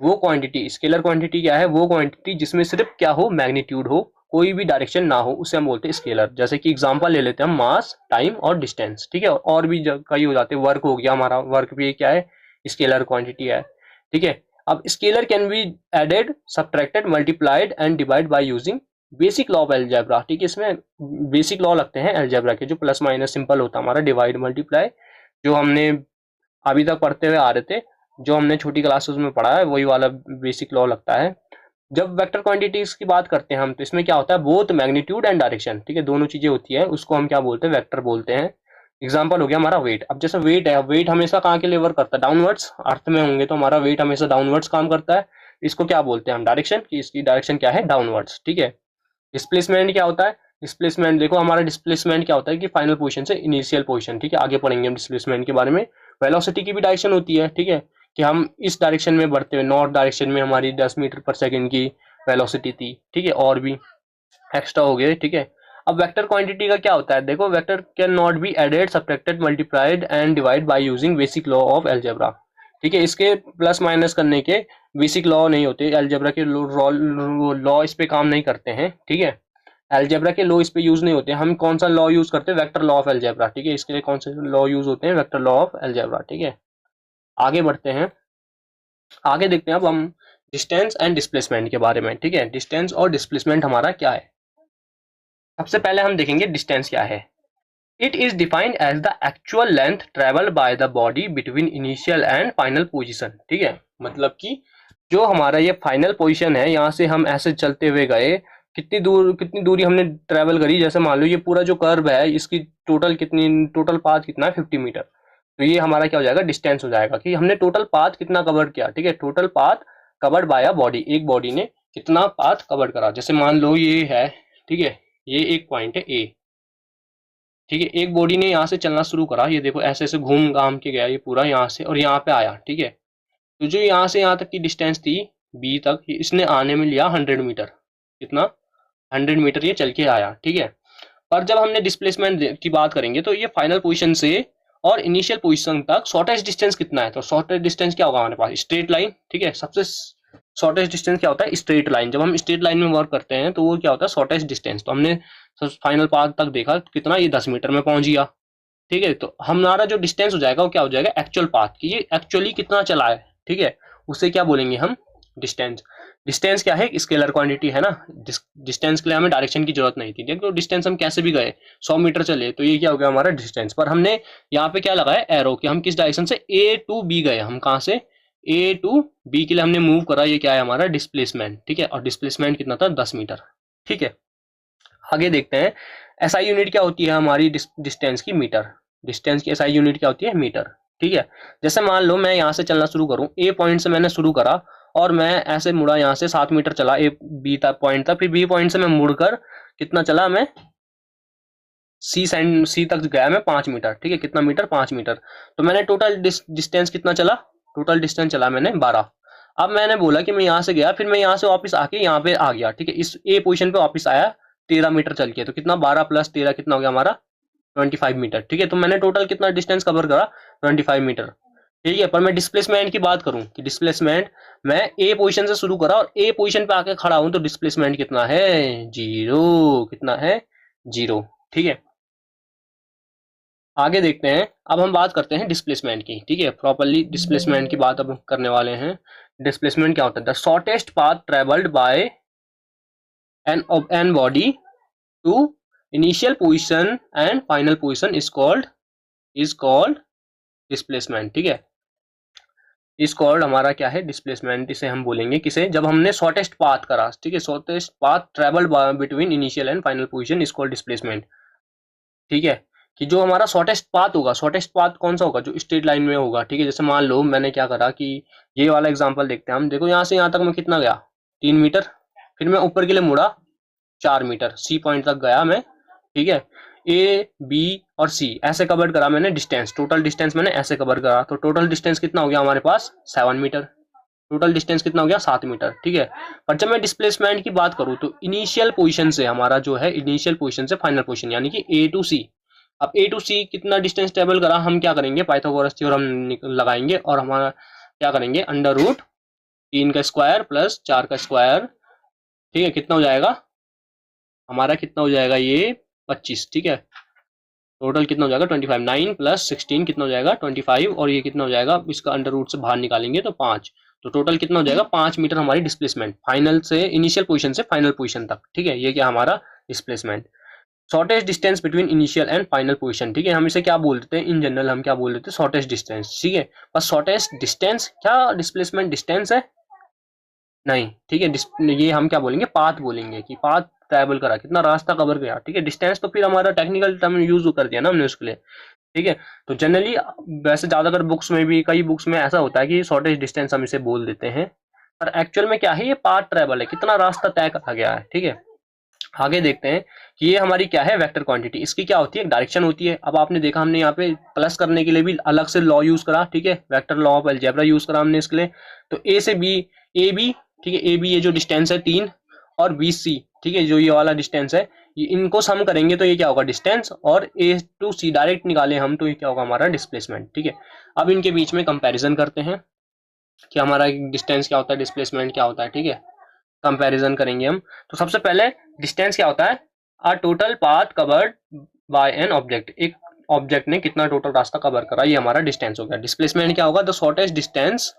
वो क्वांटिटी, स्केलर क्वांटिटी क्या है, वो क्वांटिटी जिसमें सिर्फ क्या हो, मैग्नीट्यूड हो, कोई भी डायरेक्शन ना हो, उसे हम बोलते हैं स्केलर। जैसे कि एग्जांपल ले लेते हैं हम, मास, टाइम और डिस्टेंस। ठीक है, और भी कई हो जाते हैं, वर्क हो गया हमारा, वर्क भी क्या है, स्केलर क्वांटिटी है। ठीक है, अब scalar can be added, subtracted, multiplied and divide by using basic law of algebra. ठीक है, इसमें बेसिक लॉ लगते हैं एलजेब्रा के, जो प्लस माइनस सिंपल होता है हमारा, डिवाइड मल्टीप्लाई, जो हमने अभी तक पढ़ते हुए आ रहे थे, जो हमने छोटी क्लासेस में पढ़ा है, वही वाला बेसिक लॉ लगता है। जब वेक्टर क्वांटिटीज की बात करते हैं हम, तो इसमें क्या होता है, बोथ मैग्नीट्यूड एंड डायरेक्शन, ठीक है, दोनों चीजें होती है, उसको हम क्या बोलते हैं, वेक्टर बोलते हैं। एग्जाम्पल हो गया हमारा वेट। अब जैसे वेट है, वेट हमेशा कहाँ के लिए वर्क करता है, डाउनवर्ड्स, अर्थ में होंगे तो हमारा वेट हमेशा डाउनवर्ड्स काम करता है। इसको क्या बोलते हैं हम, डायरेक्शन, कि इसकी डायरेक्शन क्या है, डाउनवर्ड्स। ठीक है, डिस्प्लेसमेंट क्या होता है, डिस्प्लेसमेंट देखो हमारा डिस्प्लेसमेंट क्या होता है कि फाइनल पोजीशन से इनिशियल पोजीशन। ठीक है, आगे पढ़ेंगे हम डिस्प्लेसमेंट के बारे में। वेलोसिटी की भी डायरेक्शन होती है, ठीक है, कि हम इस डायरेक्शन में बढ़ते हुए, नॉर्थ डायरेक्शन में हमारी 10 मीटर पर सेकंड की वेलोसिटी थी। ठीक है, और भी एक्स्ट्रा हो गए। ठीक है, अब वेक्टर क्वांटिटी का क्या होता है, देखो vector can not be added, subtracted, multiplied and divide by using basic law of algebra. ठीक है, इसके प्लस माइनस करने के बेसिक लॉ नहीं होते, एलजेब्रा के लॉ इस पे काम नहीं करते हैं। ठीक है, एलजेब्रा के लॉ इस पे यूज नहीं होते। हम कौन सा लॉ यूज करते हैं, वेक्टर लॉ ऑफ एलजेब्रा। ठीक है, इसके लिए कौन से लॉ यूज होते हैं, वेक्टर लॉ ऑफ एलजेब्रा। ठीक है, आगे बढ़ते हैं, आगे देखते हैं अब हम डिस्टेंस एंड डिस्प्लेसमेंट के बारे में। ठीक है, डिस्टेंस और डिस्प्लेसमेंट हमारा क्या है। सबसे पहले हम देखेंगे डिस्टेंस क्या है। It is defined as the actual length travel by the body between initial and final position. ठीक है, मतलब कि जो हमारा ये फाइनल पोजीशन है, यहाँ से हम ऐसे चलते हुए गए, कितनी दूरी हमने ट्रेवल करी, जैसे मान लो ये पूरा जो कर्व है, इसकी टोटल पाथ कितना है, 50 मीटर। तो ये हमारा क्या हो जाएगा, डिस्टेंस हो जाएगा, कि हमने टोटल पाथ कितना कवर किया। ठीक है, total path covered by a body, एक बॉडी ने कितना पाथ कवर करा। जैसे मान लो ये है, ठीक है, ये एक पॉइंट है ए। ठीक है, एक बॉडी ने यहाँ से चलना शुरू करा, ये देखो ऐसे ऐसे घूम घाम के गया ये पूरा यहाँ से, और यहाँ पे आया। ठीक है, तो जो यहाँ से यहाँ तक की डिस्टेंस थी बी तक, इसने आने में लिया 100 मीटर। कितना, 100 मीटर ये चल के आया। ठीक है, पर जब हमने डिस्प्लेसमेंट की बात करेंगे तो ये फाइनल पोजीशन से और इनिशियल पोजीशन तक शॉर्टेस्ट डिस्टेंस कितना है, तो शॉर्टेस्ट डिस्टेंस क्या होगा हमारे पास, स्ट्रेट लाइन। ठीक है, सबसे शॉर्टेस्ट डिस्टेंस क्या होता है, स्ट्रेट लाइन। जब हम स्ट्रेट लाइन में वर्क करते हैं तो वो क्या होता है, शॉर्टेस्ट डिस्टेंस। तो हमने फाइनल पाथ तक देखा कितना, ये 10 मीटर में पहुंच गया। ठीक है, तो हमारा जो डिस्टेंस हो जाएगा वो क्या हो जाएगा, एक्चुअल पाथ, कि ये एक्चुअली कितना चला है। ठीक है, उससे क्या बोलेंगे हम, डिस्टेंस। डिस्टेंस क्या है, स्केलर क्वांटिटी है ना। डिस्टेंस के लिए हमें डायरेक्शन की जरूरत नहीं थी। देखो डिस्टेंस हम कैसे भी गए, 100 मीटर चले, तो ये क्या हो गया हमारा डिस्टेंस। पर हमने यहाँ पे क्या लगाया, एरो, कि हम किस डायरेक्शन से ए टू बी गए, हम कहाँ से ए टू बी के लिए हमने मूव करा, ये क्या है हमारा डिस्प्लेसमेंट। ठीक है, और डिस्प्लेसमेंट कितना था, 10 मीटर। ठीक है, आगे देखते हैं एसआई यूनिट क्या होती है हमारी डिस्टेंस की, मीटर। डिस्टेंस की एसआई यूनिट क्या होती है, मीटर। ठीक है, जैसे मान लो मैं यहाँ से चलना शुरू करूँ, ए पॉइंट से मैंने शुरू करा और मैं ऐसे मुड़ा, यहाँ से 7 मीटर चला ए बी पॉइंट तक, फिर बी पॉइंट से मैं मुड़कर कितना चला, मैं सी तक गया मैं 5 मीटर। ठीक है, कितना मीटर, 5 मीटर। तो मैंने टोटल डिस्टेंस कितना चला, टोटल डिस्टेंस चला मैंने 12। अब मैंने बोला कि मैं यहाँ से गया, फिर मैं यहाँ से वापस आके यहाँ पे आ गया। ठीक है, इस ए पोजीशन पे वापस आया 13 मीटर चल के, तो कितना 12 प्लस 13 कितना हो गया हमारा, 25 मीटर। ठीक है, तो मैंने टोटल कितना डिस्टेंस कवर करा, 25 मीटर। ठीक है, पर मैं डिस्प्लेसमेंट की बात करूं कि डिस्प्लेसमेंट, मैं ए पोजीशन से शुरू करा और ए पोजीशन पे आके खड़ा हूं, तो डिस्प्लेसमेंट कितना है, 0। कितना है, 0। ठीक है, आगे देखते हैं। अब हम बात करते हैं डिस्प्लेसमेंट की, ठीक है, प्रॉपरली डिस्प्लेसमेंट की बात अब करने वाले हैं। डिस्प्लेसमेंट क्या होता है? The shortest path travelled by an body to initial position and final position is called displacement, ठीक है। इस कॉल्ड हमारा क्या है? डिस्प्लेसमेंट। इसे हम बोलेंगे किसे? जब हमने शॉर्टेस्ट पाथ करा, ठीक है, shortest path travelled between initial and final position is called displacement, ठीक है। कि जो हमारा शॉर्टेस्ट पाथ होगा, शॉर्टेस्ट पाथ कौन सा होगा? जो स्ट्रेट लाइन में होगा, ठीक है। जैसे मान लो मैंने क्या करा कि ये वाला एग्जांपल देखते हैं हम। देखो यहाँ से यहाँ तक मैं कितना गया? 3 मीटर। फिर मैं ऊपर के लिए मुड़ा 4 मीटर, सी पॉइंट तक गया मैं, ठीक है। ए बी और सी ऐसे कवर करा मैंने डिस्टेंस, टोटल डिस्टेंस मैंने ऐसे कवर करा। तो टोटल डिस्टेंस कितना हो गया हमारे पास? 7 मीटर। टोटल डिस्टेंस कितना हो गया? 7 मीटर, ठीक है। पर जब मैं डिस्प्लेसमेंट की बात करूं तो इनिशियल पोजीशन से हमारा जो है, इनिशियल पोजीशन से फाइनल पोजीशन यानी कि ए टू सी। अब ए टू सी कितना डिस्टेंस ट्रेवल करा? हम क्या करेंगे? पाइथागोरस थ्योरम लगाएंगे और हमारा क्या करेंगे? अंडर रूट 3 का स्क्वायर प्लस 4 का स्क्वायर, ठीक है। कितना हो जाएगा हमारा? कितना हो जाएगा ये? 25, ठीक है। टोटल कितना हो जाएगा? 25। 9 प्लस 16 कितना हो जाएगा? 25। और ये कितना हो जाएगा? इसका अंडर रूट से बाहर निकालेंगे तो 5। तो टोटल कितना हो जाएगा? 5 मीटर हमारी डिस्प्लेसमेंट, फाइनल से इनिशियल पोजीशन से फाइनल पोजीशन तक, ठीक है। ये क्या हमारा displacement? Shortest distance between initial and final position, ठीक है। हम इसे क्या बोल देते हैं? इन जनरल हम क्या बोल देते हैं? शॉर्टेस्ट डिस्टेंस, ठीक है। बस शॉर्टेस्ट डिस्टेंस, क्या डिस्प्लेसमेंट डिस्टेंस है? नहीं, ठीक है। ये हम क्या बोलेंगे? पाथ बोलेंगे कि पाथ ट्रैवल करा, कितना रास्ता कवर किया, ठीक है। डिस्टेंस तो फिर हमारा टेक्निकल टर्म यूज कर दिया ना हमने उसके लिए, ठीक है। तो जनरली वैसे ज्यादातर बुक्स में भी, कई बुक्स में ऐसा होता है कि शॉर्टेज डिस्टेंस हम इसे बोल देते हैं, पर एक्चुअल में क्या है? ये पाथ ट्रेवल है, कितना रास्ता तय करा गया है, ठीक है। आगे देखते हैं कि ये हमारी क्या है? Vector quantity. इसकी क्या होती है? डायरेक्शन होती है। अब आपने देखा हमने यहाँ पे प्लस करने के लिए भी अलग से लॉ यूज करा, ठीक है, vector law of algebra use करा हमने इसके लिए। तो ए से बी, ए बी, ठीक है, ए बी ये जो डिस्टेंस है 3, और बी सी, ठीक है, जो ये वाला डिस्टेंस है, ये इनको सम करेंगे तो ये क्या होगा? डिस्टेंस। और ए टू सी डायरेक्ट निकाले हम तो ये क्या होगा? हमारा डिस्प्लेसमेंट, ठीक है। अब इनके बीच में कंपेरिजन करते हैं कि हमारा डिस्टेंस क्या होता है, डिस्प्लेसमेंट क्या होता है, ठीक है। कंपैरिजन करेंगे हम। तो सबसे पहले डिस्टेंस क्या होता है? A total path covered by an object. एक ऑब्जेक्ट ने कितना टोटल रास्ता कवर करा, ये हमारा डिस्टेंस हो गया। डिस्प्लेसमेंट क्या होगा? The shortest distance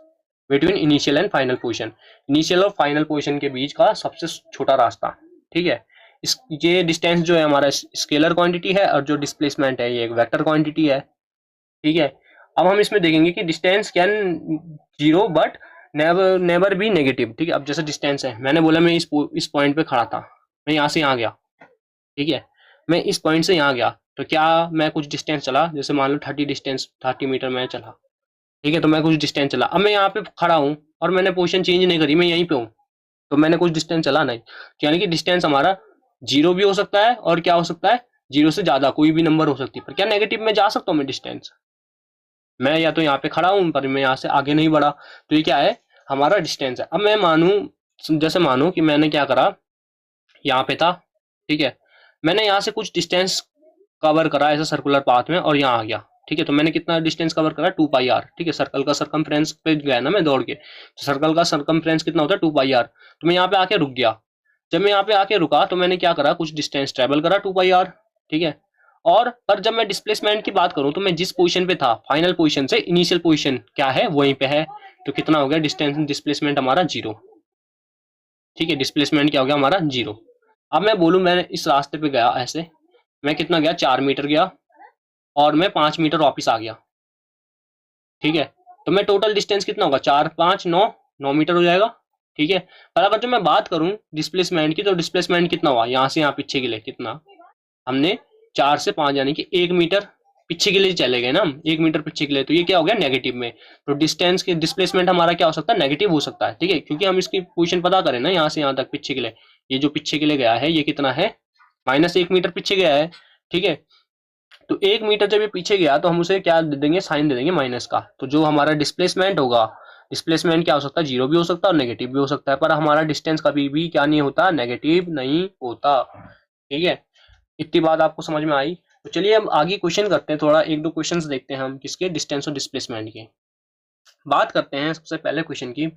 between initial and final position. Initial और फाइनल पोजीशन के बीच का सबसे छोटा रास्ता, ठीक है। इस ये डिस्टेंस जो है हमारा स्केलर क्वांटिटी है, और जो डिस्प्लेसमेंट है ये एक वेक्टर क्वांटिटी है, ठीक है। अब हम इसमें देखेंगे कि distance can zero but never never be negative, ठीक है। अब जैसे डिस्टेंस है, मैंने बोला मैं इस पॉइंट पे खड़ा था, मैं यहाँ से यहाँ गया, ठीक है। मैं इस पॉइंट से यहाँ गया, तो क्या मैं कुछ डिस्टेंस चला? जैसे मान लो 30 मीटर मैं चला, ठीक है। तो मैं कुछ डिस्टेंस चला, अब मैं यहाँ पे खड़ा हूँ और मैंने पोजीशन चेंज नहीं करी, मैं यहीं पे हूँ, तो मैंने कुछ डिस्टेंस चला नहीं। यानी कि डिस्टेंस हमारा जीरो भी हो सकता है, और क्या हो सकता है? जीरो से ज्यादा कोई भी नंबर हो सकती है। पर क्या नेगेटिव में जा सकता हूँ मैं डिस्टेंस? मैं या तो यहाँ पे खड़ा हूँ पर मैं यहाँ से आगे नहीं बढ़ा, तो ये क्या है? हमारा डिस्टेंस है। अब मैं मानू, जैसे मानो कि मैंने क्या करा, यहाँ पे था, ठीक है, मैंने यहाँ से कुछ डिस्टेंस कवर करा ऐसे सर्कुलर पाथ में और यहाँ आ गया, ठीक है। तो मैंने कितना डिस्टेंस कवर करा? 2πr, ठीक है। सर्कल का सरकमफ्रेंस पे गया ना मैं दौड़ के, तो सर्कल का सरकमफ्रेंस कितना होता है? 2πr। तो मैं यहाँ पे आके रुक गया। जब मैं यहाँ पे आके रुका तो मैंने क्या करा? कुछ डिस्टेंस ट्रेवल करा 2πr, ठीक है। और पर जब मैं डिस्प्लेसमेंट की बात करूं तो मैं जिस पोजीशन पे था, फाइनल पोजीशन से इनिशियल पोजीशन क्या है? वहीं पे है। तो कितना हो गया? डिस्टेंस डिस्प्लेसमेंट हमारा 0, ठीक है। डिस्प्लेसमेंट क्या हो गया? हमारा 0। अब मैं बोलूं मैंने इस रास्ते पे गया ऐसे, मैं कितना गया? 4 मीटर गया, और मैं 5 मीटर वापिस आ गया, ठीक है। तो मैं टोटल डिस्टेंस कितना होगा? 4 5 9 मीटर हो जाएगा, ठीक है। पर अगर जो मैं बात करूं डिस्प्लेसमेंट की, तो डिस्प्लेसमेंट कितना हुआ? यहाँ से यहाँ पीछे के लिए कितना? हमने 4 से 5 यानी कि 1 मीटर पीछे के लिए चले गए ना हम, 1 मीटर पीछे के लिए, तो ये क्या हो गया? नेगेटिव में। तो डिस्टेंस के डिस्प्लेसमेंट हमारा क्या हो सकता है? नेगेटिव हो सकता है, ठीक है, क्योंकि हम इसकी पोजीशन पता करें ना, यहाँ से यहाँ तक पीछे के लिए, ये जो पीछे के लिए गया है ये कितना है? -1 मीटर पीछे गया है, ठीक है। तो 1 मीटर जब ये पीछे गया तो हम उसे क्या दे देंगे? साइन दे देंगे माइनस का। तो जो हमारा डिस्प्लेसमेंट होगा, डिस्प्लेसमेंट क्या हो सकता है? 0 भी हो सकता है और नेगेटिव भी हो सकता है, पर हमारा डिस्टेंस कभी भी क्या नहीं होता? नेगेटिव नहीं होता, ठीक है। इतनी बात आपको समझ में आई? तो चलिए हम आगे क्वेश्चन करते हैं, थोड़ा 1-2 क्वेश्चंस देखते हैं हम किसके? डिस्टेंस और डिस्प्लेसमेंट के। बात करते हैं सबसे पहले क्वेश्चन की।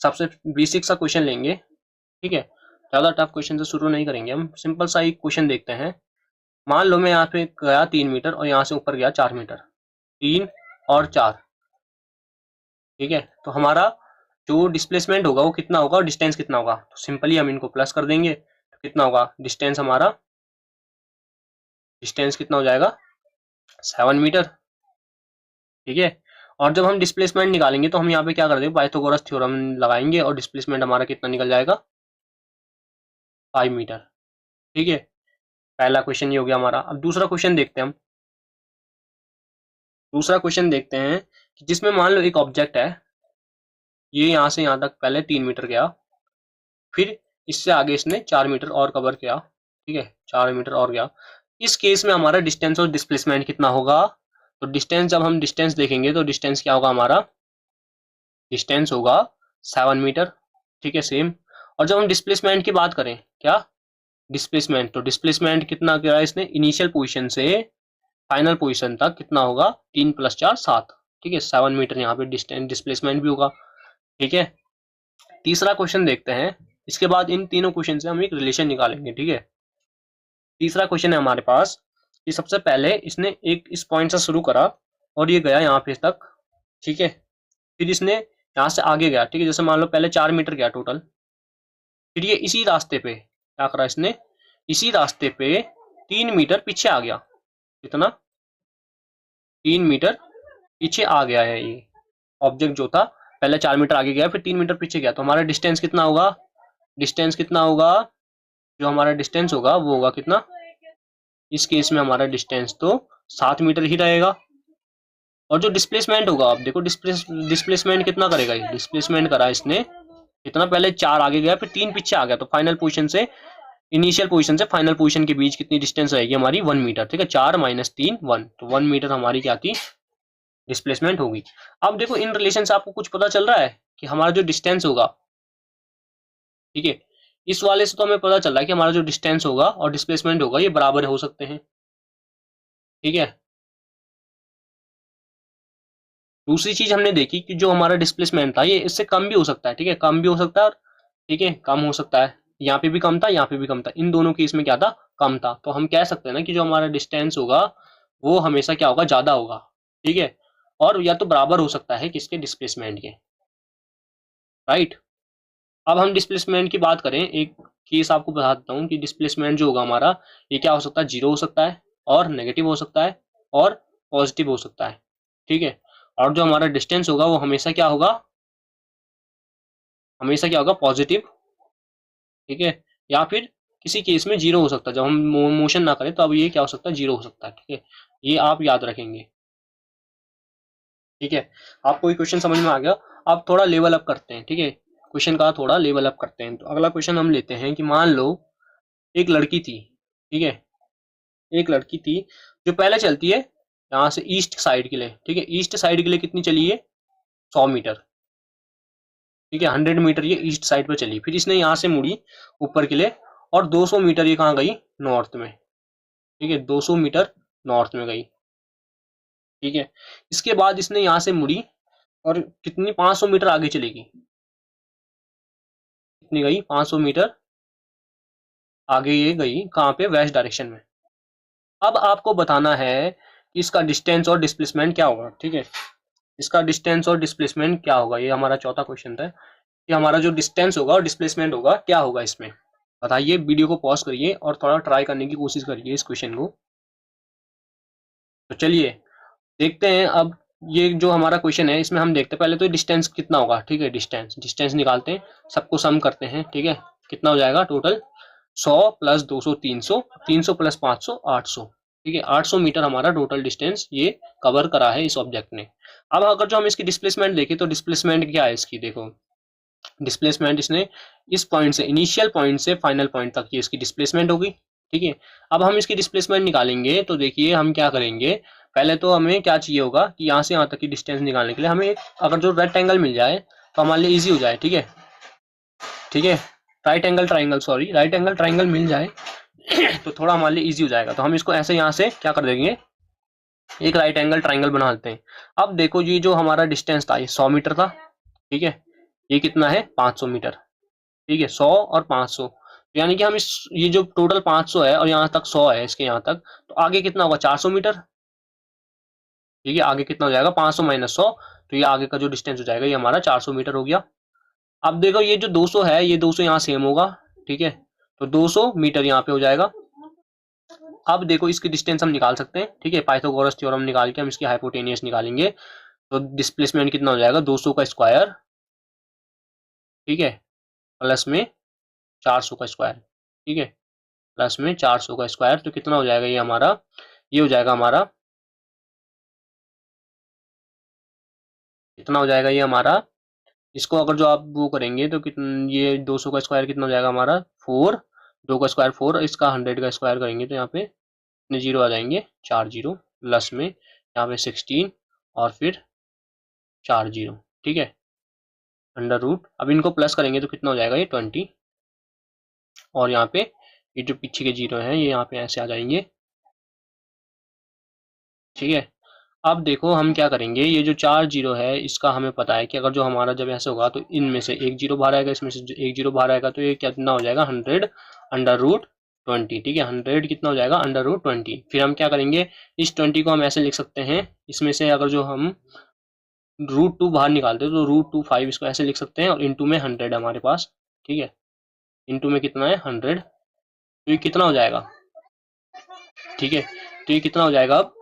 सबसे बेसिक सा क्वेश्चन लेंगे, ठीक है, ज्यादा टफ क्वेश्चन से शुरू नहीं करेंगे हम, सिंपल सा एक क्वेश्चन देखते हैं। मान लो मैं यहाँ पे गया 3 मीटर और यहाँ से ऊपर गया 4 मीटर, 3 और 4, ठीक है। तो हमारा जो डिस्प्लेसमेंट होगा वो कितना होगा और डिस्टेंस कितना होगा, तो सिंपली हम इनको प्लस कर देंगे, तो कितना होगा डिस्टेंस हमारा, डिस्टेंस कितना हो जाएगा 7 मीटर, ठीक है। और जब हम डिस्प्लेसमेंट निकालेंगे तो हम यहाँ पे क्या कर देंगे, पाइथागोरस थ्योरम लगाएंगे और डिस्प्लेसमेंट हमारा कितना निकल जाएगा 5 मीटर, ठीक है। पहला क्वेश्चन ये हो गया हमारा। अब दूसरा क्वेश्चन देखते हैं हम। दूसरा क्वेश्चन देखते हैं कि जिसमें मान लो एक ऑब्जेक्ट है, ये यहाँ से यहाँ तक पहले 3 मीटर गया, फिर इससे आगे इसने 4 मीटर और कवर किया, ठीक है, 4 मीटर और गया। इस केस में हमारा डिस्टेंस और डिस्प्लेसमेंट कितना होगा, तो डिस्टेंस, जब हम डिस्टेंस देखेंगे तो डिस्टेंस क्या होगा हमारा, डिस्टेंस होगा 7 मीटर, ठीक है, सेम। और जब हम डिस्प्लेसमेंट की बात करें, क्या डिस्प्लेसमेंट, तो डिस्प्लेसमेंट कितना किया इसने, इनिशियल पोजीशन से फाइनल पोजीशन तक कितना होगा, 3 + 4 7, ठीक है, 7 मीटर यहाँ पे डिस्टेंस डिस्प्लेसमेंट भी होगा, ठीक है। तीसरा क्वेश्चन देखते हैं। इसके बाद इन तीनों क्वेश्चन से हम एक रिलेशन निकालेंगे, ठीक है। तीसरा क्वेश्चन है हमारे पास कि सबसे पहले इसने एक इस पॉइंट से शुरू करा और ये गया यहाँ पे तक, ठीक है, फिर इसने यहाँ से आगे गया, ठीक है, जैसे मान लो पहले 4 मीटर गया टोटल, फिर ये इसी रास्ते पे क्या करा इसने, इसी रास्ते पे 3 मीटर पीछे आ गया, कितना 3 मीटर पीछे आ गया है ये ऑब्जेक्ट जो था, पहले 4 मीटर आगे गया फिर 3 मीटर पीछे गया, तो हमारा डिस्टेंस कितना होगा, डिस्टेंस कितना होगा, जो हमारा डिस्टेंस होगा वो होगा कितना, इस केस में हमारा डिस्टेंस तो 7 मीटर ही रहेगा। और जो डिस्प्लेसमेंट होगा, आप देखो डिस्प्लेसमेंट कितना करेगा, ये डिस्प्लेसमेंट करा इसने कितना, पहले 4 आगे गया फिर 3 पीछे आ गया, तो फाइनल पोजीशन से इनिशियल पोजीशन से फाइनल पोजीशन के बीच कितनी डिस्टेंस रहेगी हमारी 1 मीटर, ठीक है, 4 - 3 1, तो 1 मीटर हमारी क्या थी, डिस्प्लेसमेंट होगी। अब देखो इन रिलेशन से आपको कुछ पता चल रहा है कि हमारा जो डिस्टेंस होगा, ठीक है, इस वाले से तो हमें पता चल रहा है कि हमारा जो डिस्टेंस होगा और डिस्प्लेसमेंट होगा ये बराबर हो सकते हैं, ठीक है। दूसरी चीज हमने देखी कि जो हमारा डिस्प्लेसमेंट था ये इससे कम भी हो सकता है, ठीक है, कम भी हो सकता है, ठीक है, कम हो सकता है, यहाँ पे भी कम था, यहाँ पे भी कम था, इन दोनों केस में क्या था, कम था। तो हम कह सकते हैं ना कि जो हमारा डिस्टेंस होगा वो हमेशा क्या होगा, ज्यादा होगा, ठीक है, और या तो बराबर हो सकता है किसके, डिस्प्लेसमेंट के, राइट। अब हम डिस्प्लेसमेंट की बात करें, एक केस आपको बता देता हूँ कि डिस्प्लेसमेंट जो होगा हमारा ये क्या हो सकता है, 0 हो सकता है और नेगेटिव हो सकता है और पॉजिटिव हो सकता है, ठीक है। और जो हमारा डिस्टेंस होगा वो हमेशा क्या होगा, हमेशा क्या होगा, पॉजिटिव, ठीक है, या फिर किसी केस में 0 हो सकता है, जब हम मोशन ना करें तो अब ये क्या हो सकता है, 0 हो सकता है, ठीक है, ये आप याद रखेंगे, ठीक है। आपको ये क्वेश्चन समझ में आ गया। आप थोड़ा लेवल अप करते हैं, ठीक है, क्वेश्चन का थोड़ा लेवल अप करते हैं। तो अगला क्वेश्चन हम लेते हैं कि मान लो एक लड़की थी, ठीक है, एक लड़की थी जो पहले चलती है यहाँ से ईस्ट साइड के लिए, ठीक है, ईस्ट साइड के लिए कितनी चली है, 100 मीटर, ठीक है, 100 मीटर ये ईस्ट साइड पर चली, फिर इसने यहाँ से मुड़ी ऊपर के लिए और 200 मीटर ये कहाँ गई, नॉर्थ में, ठीक है, 200 मीटर नॉर्थ में गई, ठीक है। इसके बाद इसने यहाँ से मुड़ी और कितनी 500 मीटर आगे चलेगी, कितनी गई 500 मीटर आगे ये गई, कहाँ पे, वेस्ट डायरेक्शन में। अब आपको बताना है कि इसका डिस्टेंस और डिस्प्लेसमेंट क्या होगा, ठीक है, इसका डिस्टेंस और डिस्प्लेसमेंट क्या होगा, ये हमारा चौथा क्वेश्चन था कि हमारा जो डिस्टेंस होगा और डिस्प्लेसमेंट होगा क्या होगा इसमें, बताइए। वीडियो को पॉज करिए और थोड़ा ट्राई करने की कोशिश करिए इस क्वेश्चन को। तो चलिए देखते हैं। अब ये जो हमारा क्वेश्चन है इसमें हम देखते हैं पहले तो डिस्टेंस कितना होगा, ठीक है, डिस्टेंस डिस्टेंस निकालते हैं, सबको सम करते हैं, ठीक है, कितना हो जाएगा टोटल 100 + 200 300, 300 + 500 800, ठीक है, 800 मीटर हमारा टोटल डिस्टेंस ये कवर करा है इस ऑब्जेक्ट ने। अब अगर जो हम इसकी डिस्प्लेसमेंट देखें तो डिस्प्लेसमेंट क्या है इसकी, देखो डिस्प्लेसमेंट इसने इस पॉइंट से इनिशियल पॉइंट से फाइनल पॉइंट तक ये इसकी डिस्प्लेसमेंट होगी, ठीक है। अब हम इसकी डिस्प्लेसमेंट निकालेंगे तो देखिए हम क्या करेंगे, पहले तो हमें क्या चाहिए होगा कि यहाँ से यहाँ तक की डिस्टेंस निकालने के लिए हमें अगर जो रेक्टेंगल मिल जाए तो हमारे लिए इजी हो जाए, ठीक है, ठीक है, right angle triangle, sorry right angle triangle मिल जाए तो थोड़ा हमारे लिए इजी हो जाएगा। तो हम इसको ऐसे यहाँ से क्या कर देंगे, एक राइट एंगल ट्राइंगल बना लेते हैं। अब देखो ये जो हमारा डिस्टेंस था ये 100 मीटर था, ठीक है, ये कितना है 500 मीटर, ठीक है, 100 और 500, यानी कि हम इस ये जो टोटल 500 है और यहाँ तक 100 है, इसके यहाँ तक, तो आगे कितना होगा 400 मीटर। ठीक है, आगे कितना हो जाएगा 500 माइनस 100, तो ये आगे का जो डिस्टेंस हो जाएगा ये हमारा 400 मीटर हो गया। अब देखो ये जो 200 है, ये 200 यहाँ सेम होगा। ठीक है, तो 200 मीटर यहाँ पे हो जाएगा। अब देखो इसकी डिस्टेंस हम निकाल सकते हैं। ठीक है, पाइथागोरस थ्योरम निकाल के हम इसकी हाइपोटेनियस निकालेंगे। तो डिस्प्लेसमेंट कितना हो जाएगा 200 का स्क्वायर, ठीक है, प्लस में 400 का स्क्वायर। ठीक है, प्लस में 400 का स्क्वायर, तो कितना हो जाएगा ये हमारा, ये हो जाएगा हमारा, कितना हो जाएगा ये हमारा, इसको अगर जो आप वो करेंगे तो कितना, ये 200 का स्क्वायर कितना हो जाएगा हमारा 4, 2 का स्क्वायर 4, इसका 100 का स्क्वायर करेंगे तो यहाँ पे कितने जीरो आ जाएंगे 4 जीरो, प्लस में यहाँ पे 16 और फिर 4 जीरो। ठीक है, अंडर रूट, अब इनको प्लस करेंगे तो कितना हो जाएगा ये 20, और यहाँ पे ये जो पीछे के जीरो हैं ये यहाँ पे ऐसे आ जाएंगे। ठीक है, अब देखो हम क्या करेंगे, ये जो 4 जीरो है इसका हमें पता है कि अगर जो हमारा जब ऐसे होगा तो इनमें से एक जीरो बाहर आएगा, इसमें से एक जीरो बाहर आएगा, तो ये कितना हो जाएगा 100 अंडर रूट 20। ठीक है, 100 कितना हो जाएगा अंडर रूट 20। फिर हम क्या करेंगे, इस 20 को हम ऐसे लिख सकते हैं, इसमें से अगर जो हम √2 बाहर निकालते हैं तो √2 5 इसको ऐसे लिख सकते हैं, और इंटू में 100 हमारे पास। ठीक है, इंटू में कितना है 100, तो ये कितना हो जाएगा। ठीक है, तो ये कितना हो जाएगा, अब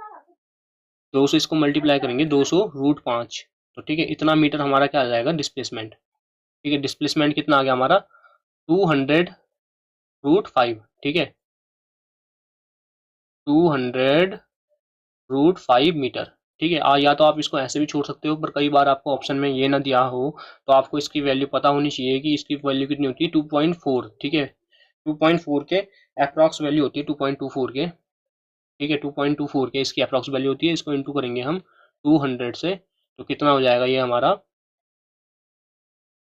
200 इसको मल्टीप्लाई करेंगे 200 √5, तो ठीक है इतना मीटर हमारा क्या आ जाएगा डिस्प्लेसमेंट। ठीक है, डिस्प्लेसमेंट कितना आ गया हमारा 200 √5। ठीक है, 200 √5 मीटर। ठीक है, या तो आप इसको ऐसे भी छोड़ सकते हो, पर कई बार आपको ऑप्शन में ये ना दिया हो तो आपको इसकी वैल्यू पता होनी चाहिए कि इसकी वैल्यू कितनी होती है 2.4। ठीक है, 2.4 के अप्रॉक्स वैल्यू होती है 2.24 के। ठीक है, 2.24 के इसकी अप्रॉक्स वैल्यू होती है, इसको इंटू करेंगे हम 200 से, तो कितना हो जाएगा ये हमारा।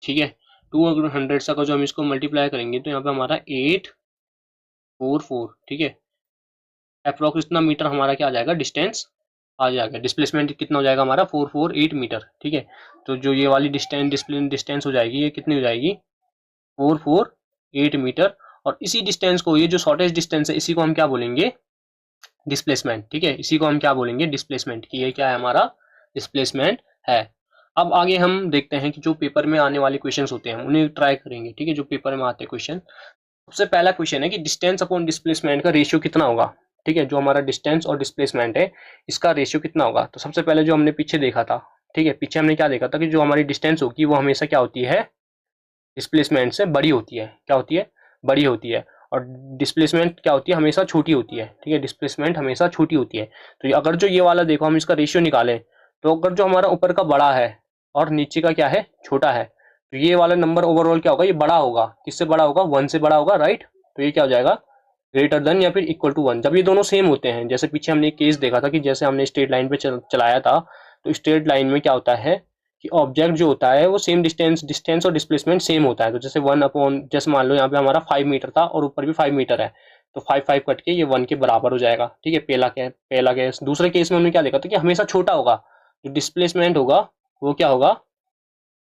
ठीक है, 200 से अगर जो हम इसको मल्टीप्लाई करेंगे तो यहाँ पे हमारा 844। ठीक है, अप्रॉक्स इतना मीटर हमारा क्या आ जाएगा डिस्टेंस आ जाएगा, डिस्प्लेसमेंट कितना हो जाएगा हमारा 448 मीटर। ठीक है, तो जो ये वाली डिस्टेंस हो जाएगी ये कितनी हो जाएगी 448 मीटर, और इसी डिस्टेंस को, ये जो शॉर्टेस्ट डिस्टेंस है इसी को हम क्या बोलेंगे डिस्प्लेसमेंट। ठीक है, इसी को हम क्या बोलेंगे डिस्प्लेसमेंट, कि ये क्या है हमारा डिस्प्लेसमेंट है। अब आगे हम देखते हैं कि जो पेपर में आने वाले क्वेश्चंस होते हैं उन्हें ट्राई करेंगे। ठीक है, जो पेपर में आते हैं क्वेश्चन, सबसे पहला क्वेश्चन है कि डिस्टेंस अपॉन डिस्प्लेसमेंट का रेशियो कितना होगा। ठीक है, जो हमारा डिस्टेंस और डिस्प्लेसमेंट है इसका रेशियो कितना होगा। तो सबसे पहले जो हमने पीछे देखा था, ठीक है, पीछे हमने क्या देखा था कि जो हमारी डिस्टेंस होगी वो हमेशा क्या होती है डिस्प्लेसमेंट से बड़ी होती है। क्या होती है, बड़ी होती है, और डिस्प्लेसमेंट क्या होती है हमेशा छोटी होती है। ठीक है, डिस्प्लेसमेंट हमेशा छोटी होती है। तो अगर जो ये वाला देखो हम इसका रेशियो निकालें, तो अगर जो हमारा ऊपर का बड़ा है और नीचे का क्या है छोटा है, तो ये वाला नंबर ओवरऑल क्या होगा, ये बड़ा होगा, किससे बड़ा होगा 1 से बड़ा होगा, राइट। तो ये क्या हो जाएगा ग्रेटर देन या फिर इक्वल टू 1, जब ये दोनों सेम होते हैं। जैसे पीछे हमने एक केस देखा था कि जैसे हमने स्ट्रेट लाइन पे चलाया था, तो स्ट्रेट लाइन में क्या होता है कि ऑब्जेक्ट जो होता है वो सेम डिस्टेंस और डिस्प्लेसमेंट सेम होता है। तो जैसे 1 जैसे मान लो यहाँ पे हमारा 5 मीटर था और ऊपर भी 5 मीटर है, तो 5 कट के ये 1 के बराबर हो जाएगा। ठीक है, पहला केस। दूसरे केस में हमने क्या देखा था कि हमेशा छोटा होगा, जो डिस्प्लेसमेंट होगा वो क्या होगा,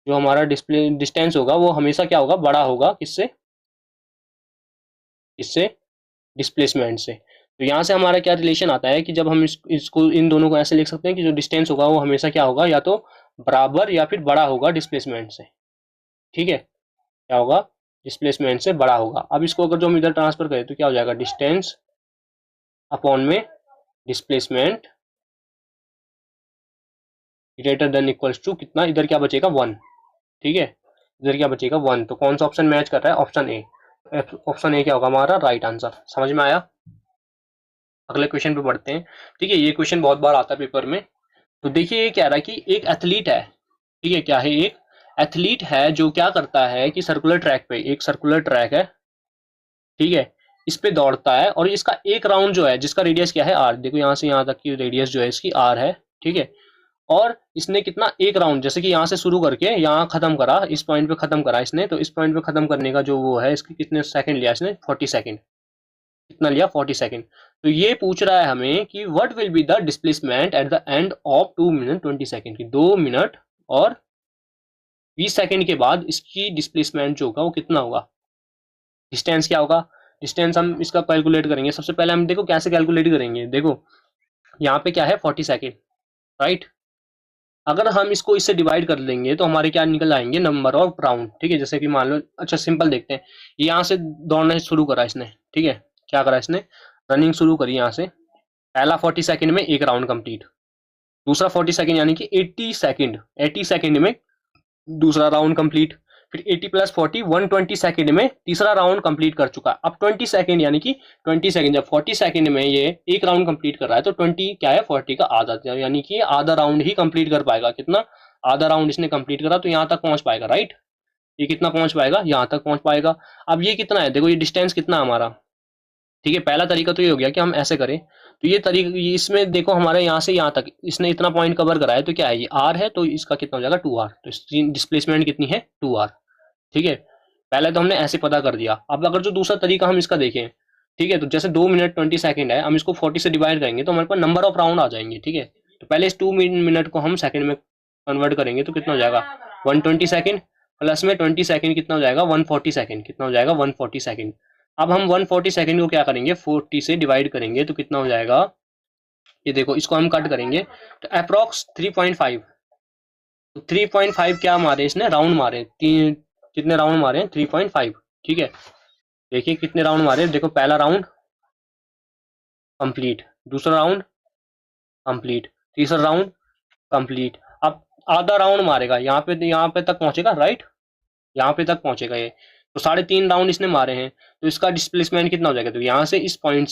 जो हमारा डिस्टेंस होगा वो हमेशा क्या होगा बड़ा होगा, किससे, इससे डिस्प्लेसमेंट से। तो यहाँ से हमारा क्या रिलेशन आता है कि जब हम इसको इन दोनों को ऐसे लिख सकते हैं कि जो डिस्टेंस होगा वो हमेशा क्या होगा या तो बराबर या फिर बड़ा होगा डिस्प्लेसमेंट से। ठीक है, क्या होगा डिस्प्लेसमेंट से बड़ा होगा। अब इसको अगर जो हम इधर ट्रांसफर करें तो क्या हो जाएगा डिस्टेंस अपॉन में displacement greater than equals to कितना, इधर क्या बचेगा 1। ठीक है, इधर क्या बचेगा 1। तो कौन सा ऑप्शन मैच कर रहा है, ऑप्शन ए। ऑप्शन ए क्या होगा हमारा राइट आंसर। समझ में आया। अगले क्वेश्चन पे बढ़ते हैं। ठीक है, ये क्वेश्चन बहुत बार आता है पेपर में। तो देखिए ये कह रहा है कि एक एथलीट है। ठीक है, क्या है, एक एथलीट है जो क्या करता है कि सर्कुलर ट्रैक पे, एक सर्कुलर ट्रैक है, ठीक है, इस पे दौड़ता है, और इसका एक राउंड जो है जिसका रेडियस क्या है आर, देखो यहाँ से यहाँ तक की रेडियस जो है इसकी आर है। ठीक है, और इसने कितना एक राउंड, जैसे कि यहाँ से शुरू करके यहाँ खत्म करा, इस पॉइंट पे खत्म करा इसने, तो इस पॉइंट पे खत्म करने का जो वो है इसकी कितने सेकंड लिया इसने 40 सेकंड। कितना लिया 40 सेकंड। तो ये पूछ रहा है हमें कि what will be the displacement at the end of 2 minute 20 second की, 2 मिनट और 20 सेकंड के बाद इसकी डिस्प्लेसमेंट जो होगा वो कितना होगा। डिस्टेंस क्या होगा, डिस्टेंस हम इसका कैलकुलेट करेंगे। सबसे पहले हम देखो कैसे कैलकुलेट करेंगे। देखो यहाँ पे क्या है 40 सेकेंड, राइट। अगर हम इसको इससे डिवाइड कर लेंगे तो हमारे क्या निकल आएंगे, नंबर ऑफ राउंड, ठीक है। जैसे कि मान लो, अच्छा सिंपल देखते हैं, यहाँ से दौड़ना शुरू करा इसने, ठीक है, क्या करा इसने, रनिंग शुरू करी यहाँ से। पहला 40 सेकंड में एक राउंड कंप्लीट, दूसरा 40 सेकंड यानी कि 80 सेकंड में दूसरा राउंड कंप्लीट, फिर 80 प्लस 40 120 सेकंड में तीसरा राउंड कंप्लीट कर चुका। अब 20 सेकंड यानी कि 20 सेकंड, जब 40 सेकंड में ये एक राउंड कंप्लीट कर रहा है तो 20 क्या है, 40 का आधा, यानी कि आधा राउंड ही कंप्लीट कर पाएगा। कितना, आधा राउंड इसने कंप्लीट करा तो यहाँ तक पहुंच पाएगा, राइट। ये कितना पहुंच पाएगा, यहाँ तक पहुंच पाएगा। अब ये कितना है, देखो ये डिस्टेंस कितना हमारा, ठीक है। पहला तरीका तो ये हो गया कि हम ऐसे करें, तो ये तरीका, इसमें देखो हमारे यहाँ से यहाँ तक इसने इतना पॉइंट कवर करा है, तो क्या है ये आर है, तो इसका कितना हो जाएगा 2r, तो इसकी डिस्प्लेसमेंट कितनी है 2r, ठीक है। पहले तो हमने ऐसे पता कर दिया। अब अगर जो दूसरा तरीका हम इसका देखें, ठीक है, तो जैसे 2 मिनट 20 सेकंड है, हम इसको 40 से डिवाइड करेंगे तो हमारे पास नंबर ऑफ राउंड आ जाएंगे, ठीक है। तो पहले इस 2 मिनट को हम सेकंड में कन्वर्ट करेंगे तो कितना हो जाएगा 120 सेकंड, प्लस में 20 सेकंड कितना हो जाएगा 140 सेकंड, कितना हो जाएगा 140 सेकंड। अब हम 140 सेकंड को क्या करेंगे 40 से डिवाइड करेंगे तो कितना हो जाएगा, ये देखो इसको हम कट करेंगे तो अप्रोक्स 3.5, तो 3.5 क्या मारे इसने, राउंड मारे, तीन कितने राउंड मारे हैं 3.5, ठीक है। देखिए कितने राउंड मारे, देखो पहला राउंड कंप्लीट, दूसरा राउंड कंप्लीट, तीसरा राउंड कंप्लीट। अब आधा राउंड मारेगा यहाँ पे तक पहुंचेगा, राइट, यहाँ पे तक पहुंचेगा ये। तो 3.5 राउंड इसने मारे हैं, तो इसका डिस्प्लेसमेंट कितना हो जाएगा, तो यहाँ से इस पॉइंट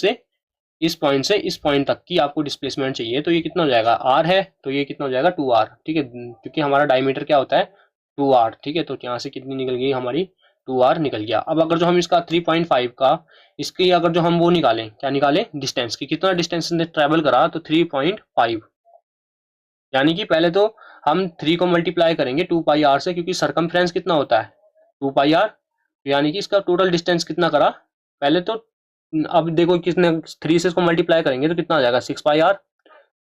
तक की आपको डिस्प्लेसमेंट चाहिए, तो ये कितना हो जाएगा r है, तो ये कितना हो जाएगा 2r, ठीक है, क्योंकि हमारा डायमीटर क्या होता है 2r, ठीक है। तो यहाँ से कितनी निकल गई हमारी 2r निकल गया। अब अगर जो हम इसका 3.5 का, इसकी अगर जो हम वो निकालें, क्या निकालें, डिस्टेंस की, कितना डिस्टेंस ने ट्रेवल करा, तो 3.5, यानी कि पहले तो हम 3 को मल्टीप्लाई करेंगे 2πr से, क्योंकि सरकमफ्रेंस कितना होता है 2πr, यानी कि इसका टोटल डिस्टेंस कितना करा पहले तो। अब देखो किसने 3 से इसको मल्टीप्लाई करेंगे तो कितना आ जाएगा 6πr,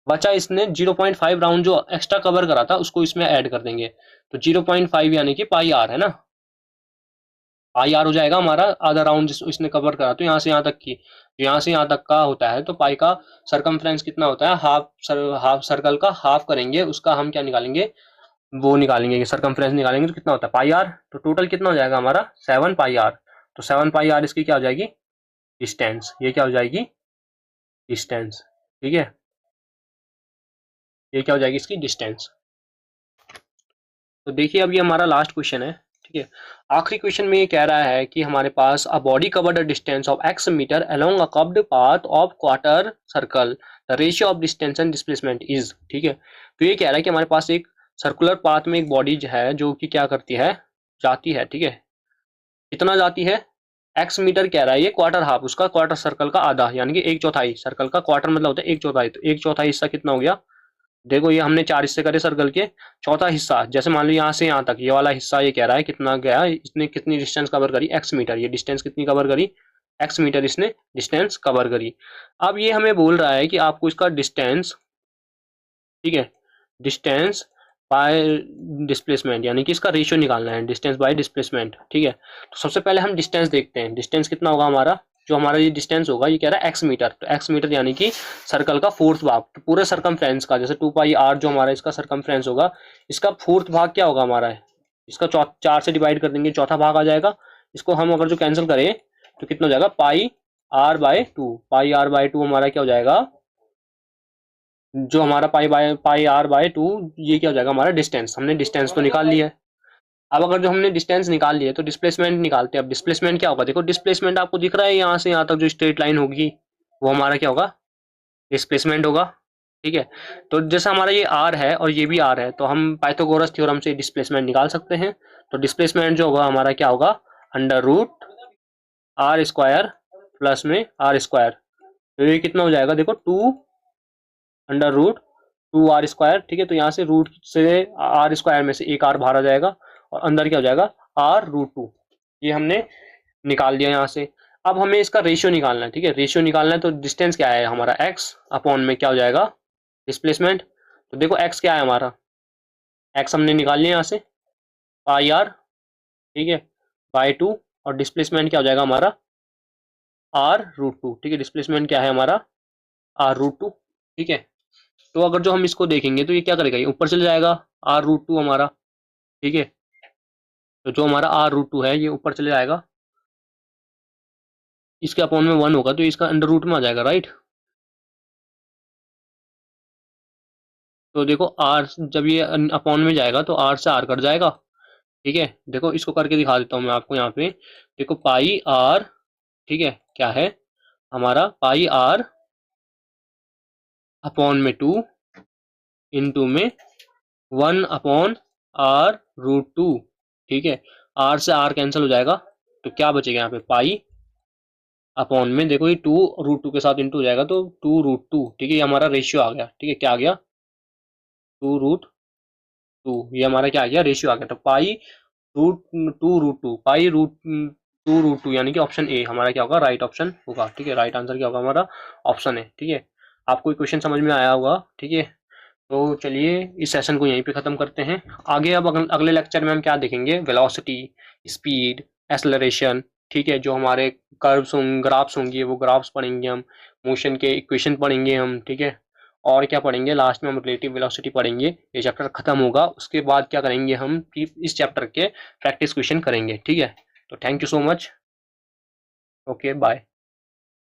बचा इसने 0.5 राउंड जो एक्स्ट्रा कवर करा था उसको इसमें ऐड कर देंगे, तो 0.5 यानी कि πr है ना, πr हो जाएगा हमारा आधा राउंड जिस इसने कवर करा। तो यहाँ से यहाँ तक की, यहाँ से यहाँ तक का होता है, तो पाई का सरकमफ्रेंस कितना होता है, हाफ सर्कल का हाफ करेंगे, उसका हम क्या निकालेंगे, वो निकालेंगे, सरकमफ्रेंस निकालेंगे, तो कितना होता है πr, तो टोटल कितना हो जाएगा हमारा 7πr, तो 7πr इसकी क्या हो जाएगी डिस्टेंस, ये क्या हो जाएगी डिस्टेंस, ठीक है, ये क्या हो जाएगी इसकी डिस्टेंस। तो देखिए अब ये हमारा लास्ट क्वेश्चन है, ठीक है। आखिरी क्वेश्चन में ये कह रहा है कि हमारे पास a body covered a distance of x metre along a curved path of quarter circle, the ratio of distance and displacement is, ठीक है। तो ये कह रहा है कि हमारे पास एक सर्कुलर पाथ में एक बॉडी है जो कि क्या करती है, जाती है, ठीक है। कितना जाती है, x मीटर कह रहा है, ये क्वार्टर हाफ, उसका क्वार्टर सर्कल का आधा, यानी कि 1/4, सर्कल का क्वार्टर मतलब होता है 1/4, तो 1/4 हिस्सा कितना हो गया, देखो ये हमने 4 हिस्से करे सर्कल के, चौथा हिस्सा जैसे मान लो यहाँ से यहाँ तक ये वाला हिस्सा, ये कह रहा है कितना गया, इसने कितनी डिस्टेंस कवर करी x मीटर, ये डिस्टेंस कितनी कवर करी x मीटर, इसने डिस्टेंस कवर करी। अब ये हमें बोल रहा है कि आपको इसका डिस्टेंस, ठीक है, डिस्टेंस बाय डिस्प्लेसमेंट, यानी कि इसका रेशियो निकालना है, डिस्टेंस बाय डिस्प्लेसमेंट, ठीक है। तो सबसे पहले हम डिस्टेंस देखते हैं, डिस्टेंस कितना होगा हमारा, जो हमारा ये डिस्टेंस होगा, ये कह रहा है x मीटर, तो x मीटर यानी कि सर्कल का फोर्थ भाग, तो पूरे सरकमफ्रेंस का, जैसे 2πr जो हमारा इसका सरकमफ्रेंस होगा, इसका फोर्थ भाग क्या होगा हमारा है, इसका 4 से डिवाइड कर देंगे, चौथा भाग आ जाएगा। इसको हम अगर जो कैंसिल करें तो कितना हो जाएगा πr/2 हमारा क्या हो जाएगा, जो हमारा πr/2, ये क्या हो जाएगा हमारा डिस्टेंस, हमने डिस्टेंस तो निकाल लिया है। अब अगर जो हमने डिस्टेंस निकाल लिया तो डिस्प्लेसमेंट निकालते हैं। अब डिस्प्लेसमेंट क्या होगा, देखो डिस्प्लेसमेंट आपको दिख रहा है, यहाँ से यहाँ तक जो स्ट्रेट लाइन होगी वो हमारा क्या होगा, डिस्प्लेसमेंट होगा, ठीक है। तो जैसा हमारा ये r है और ये भी r है, तो हम पाइथागोरस थ्योरम से डिस्प्लेसमेंट निकाल सकते हैं। तो डिस्प्लेसमेंट जो होगा हमारा क्या होगा, √r² प्लस में r², तो ये कितना हो जाएगा, देखो 2√2r², ठीक है। तो यहाँ से रूट से r² में से एक r बाहर आ जाएगा और अंदर क्या हो जाएगा r√2, ये हमने निकाल दिया यहाँ से। अब हमें इसका रेशियो निकालना है, ठीक है, रेशियो निकालना है। तो डिस्टेंस क्या है हमारा x अपॉन में क्या हो जाएगा डिस्प्लेसमेंट, तो देखो x क्या है हमारा, x हमने निकाल लिया यहाँ से πr, ठीक है, बाय 2, और डिस्प्लेसमेंट क्या हो जाएगा हमारा r√2। ठीक है, डिस्प्लेसमेंट क्या है हमारा r√2। ठीक है, तो अगर जो हम इसको देखेंगे तो ये क्या करेगा, ये ऊपर चले जाएगा r√2 हमारा। ठीक है, तो जो हमारा r√2 है ये ऊपर चले जाएगा, इसके अपॉन में 1 होगा तो इसका अंडर रूट में आ जाएगा, राइट। तो देखो r जब ये अपॉन में जाएगा तो r से r कट जाएगा। ठीक है, देखो इसको करके दिखा देता हूँ मैं आपको यहाँ पे। देखो पाई r, ठीक है, क्या है हमारा पाई r अपॉन में 2 इंटू में 1 अपॉन r√2। ठीक है, r से r कैंसिल हो जाएगा तो क्या बचेगा यहाँ पे पाई अपॉन में, देखो ये 2√2 के साथ इंटू हो जाएगा तो 2√2। ठीक है, ये हमारा रेशियो आ गया। ठीक है, क्या आ गया 2√2, ये हमारा क्या आ गया रेशियो आ गया। तो पाई रूट 2√2, पाई रूट 2√2 यानी कि ऑप्शन ए हमारा क्या होगा, राइट ऑप्शन होगा। ठीक है, राइट आंसर क्या होगा हमारा ऑप्शन है। ठीक है, आपको ये क्वेश्चन समझ में आया होगा। ठीक है, तो चलिए इस सेशन को यहीं पे खत्म करते हैं। आगे अब अगले लेक्चर में हम क्या देखेंगे, वेलोसिटी, स्पीड, एक्सेलरेशन। ठीक है, जो हमारे कर्व्स होंगे, ग्राफ्स होंगे, वो ग्राफ्स पढ़ेंगे हम, मोशन के इक्वेशन पढ़ेंगे हम। ठीक है, और क्या पढ़ेंगे, लास्ट में हम रिलेटिव वेलोसिटी पढ़ेंगे। ये चैप्टर खत्म होगा, उसके बाद क्या करेंगे हम कि इस चैप्टर के प्रैक्टिस क्वेश्चन करेंगे। ठीक है, तो thank you so much, okay bye.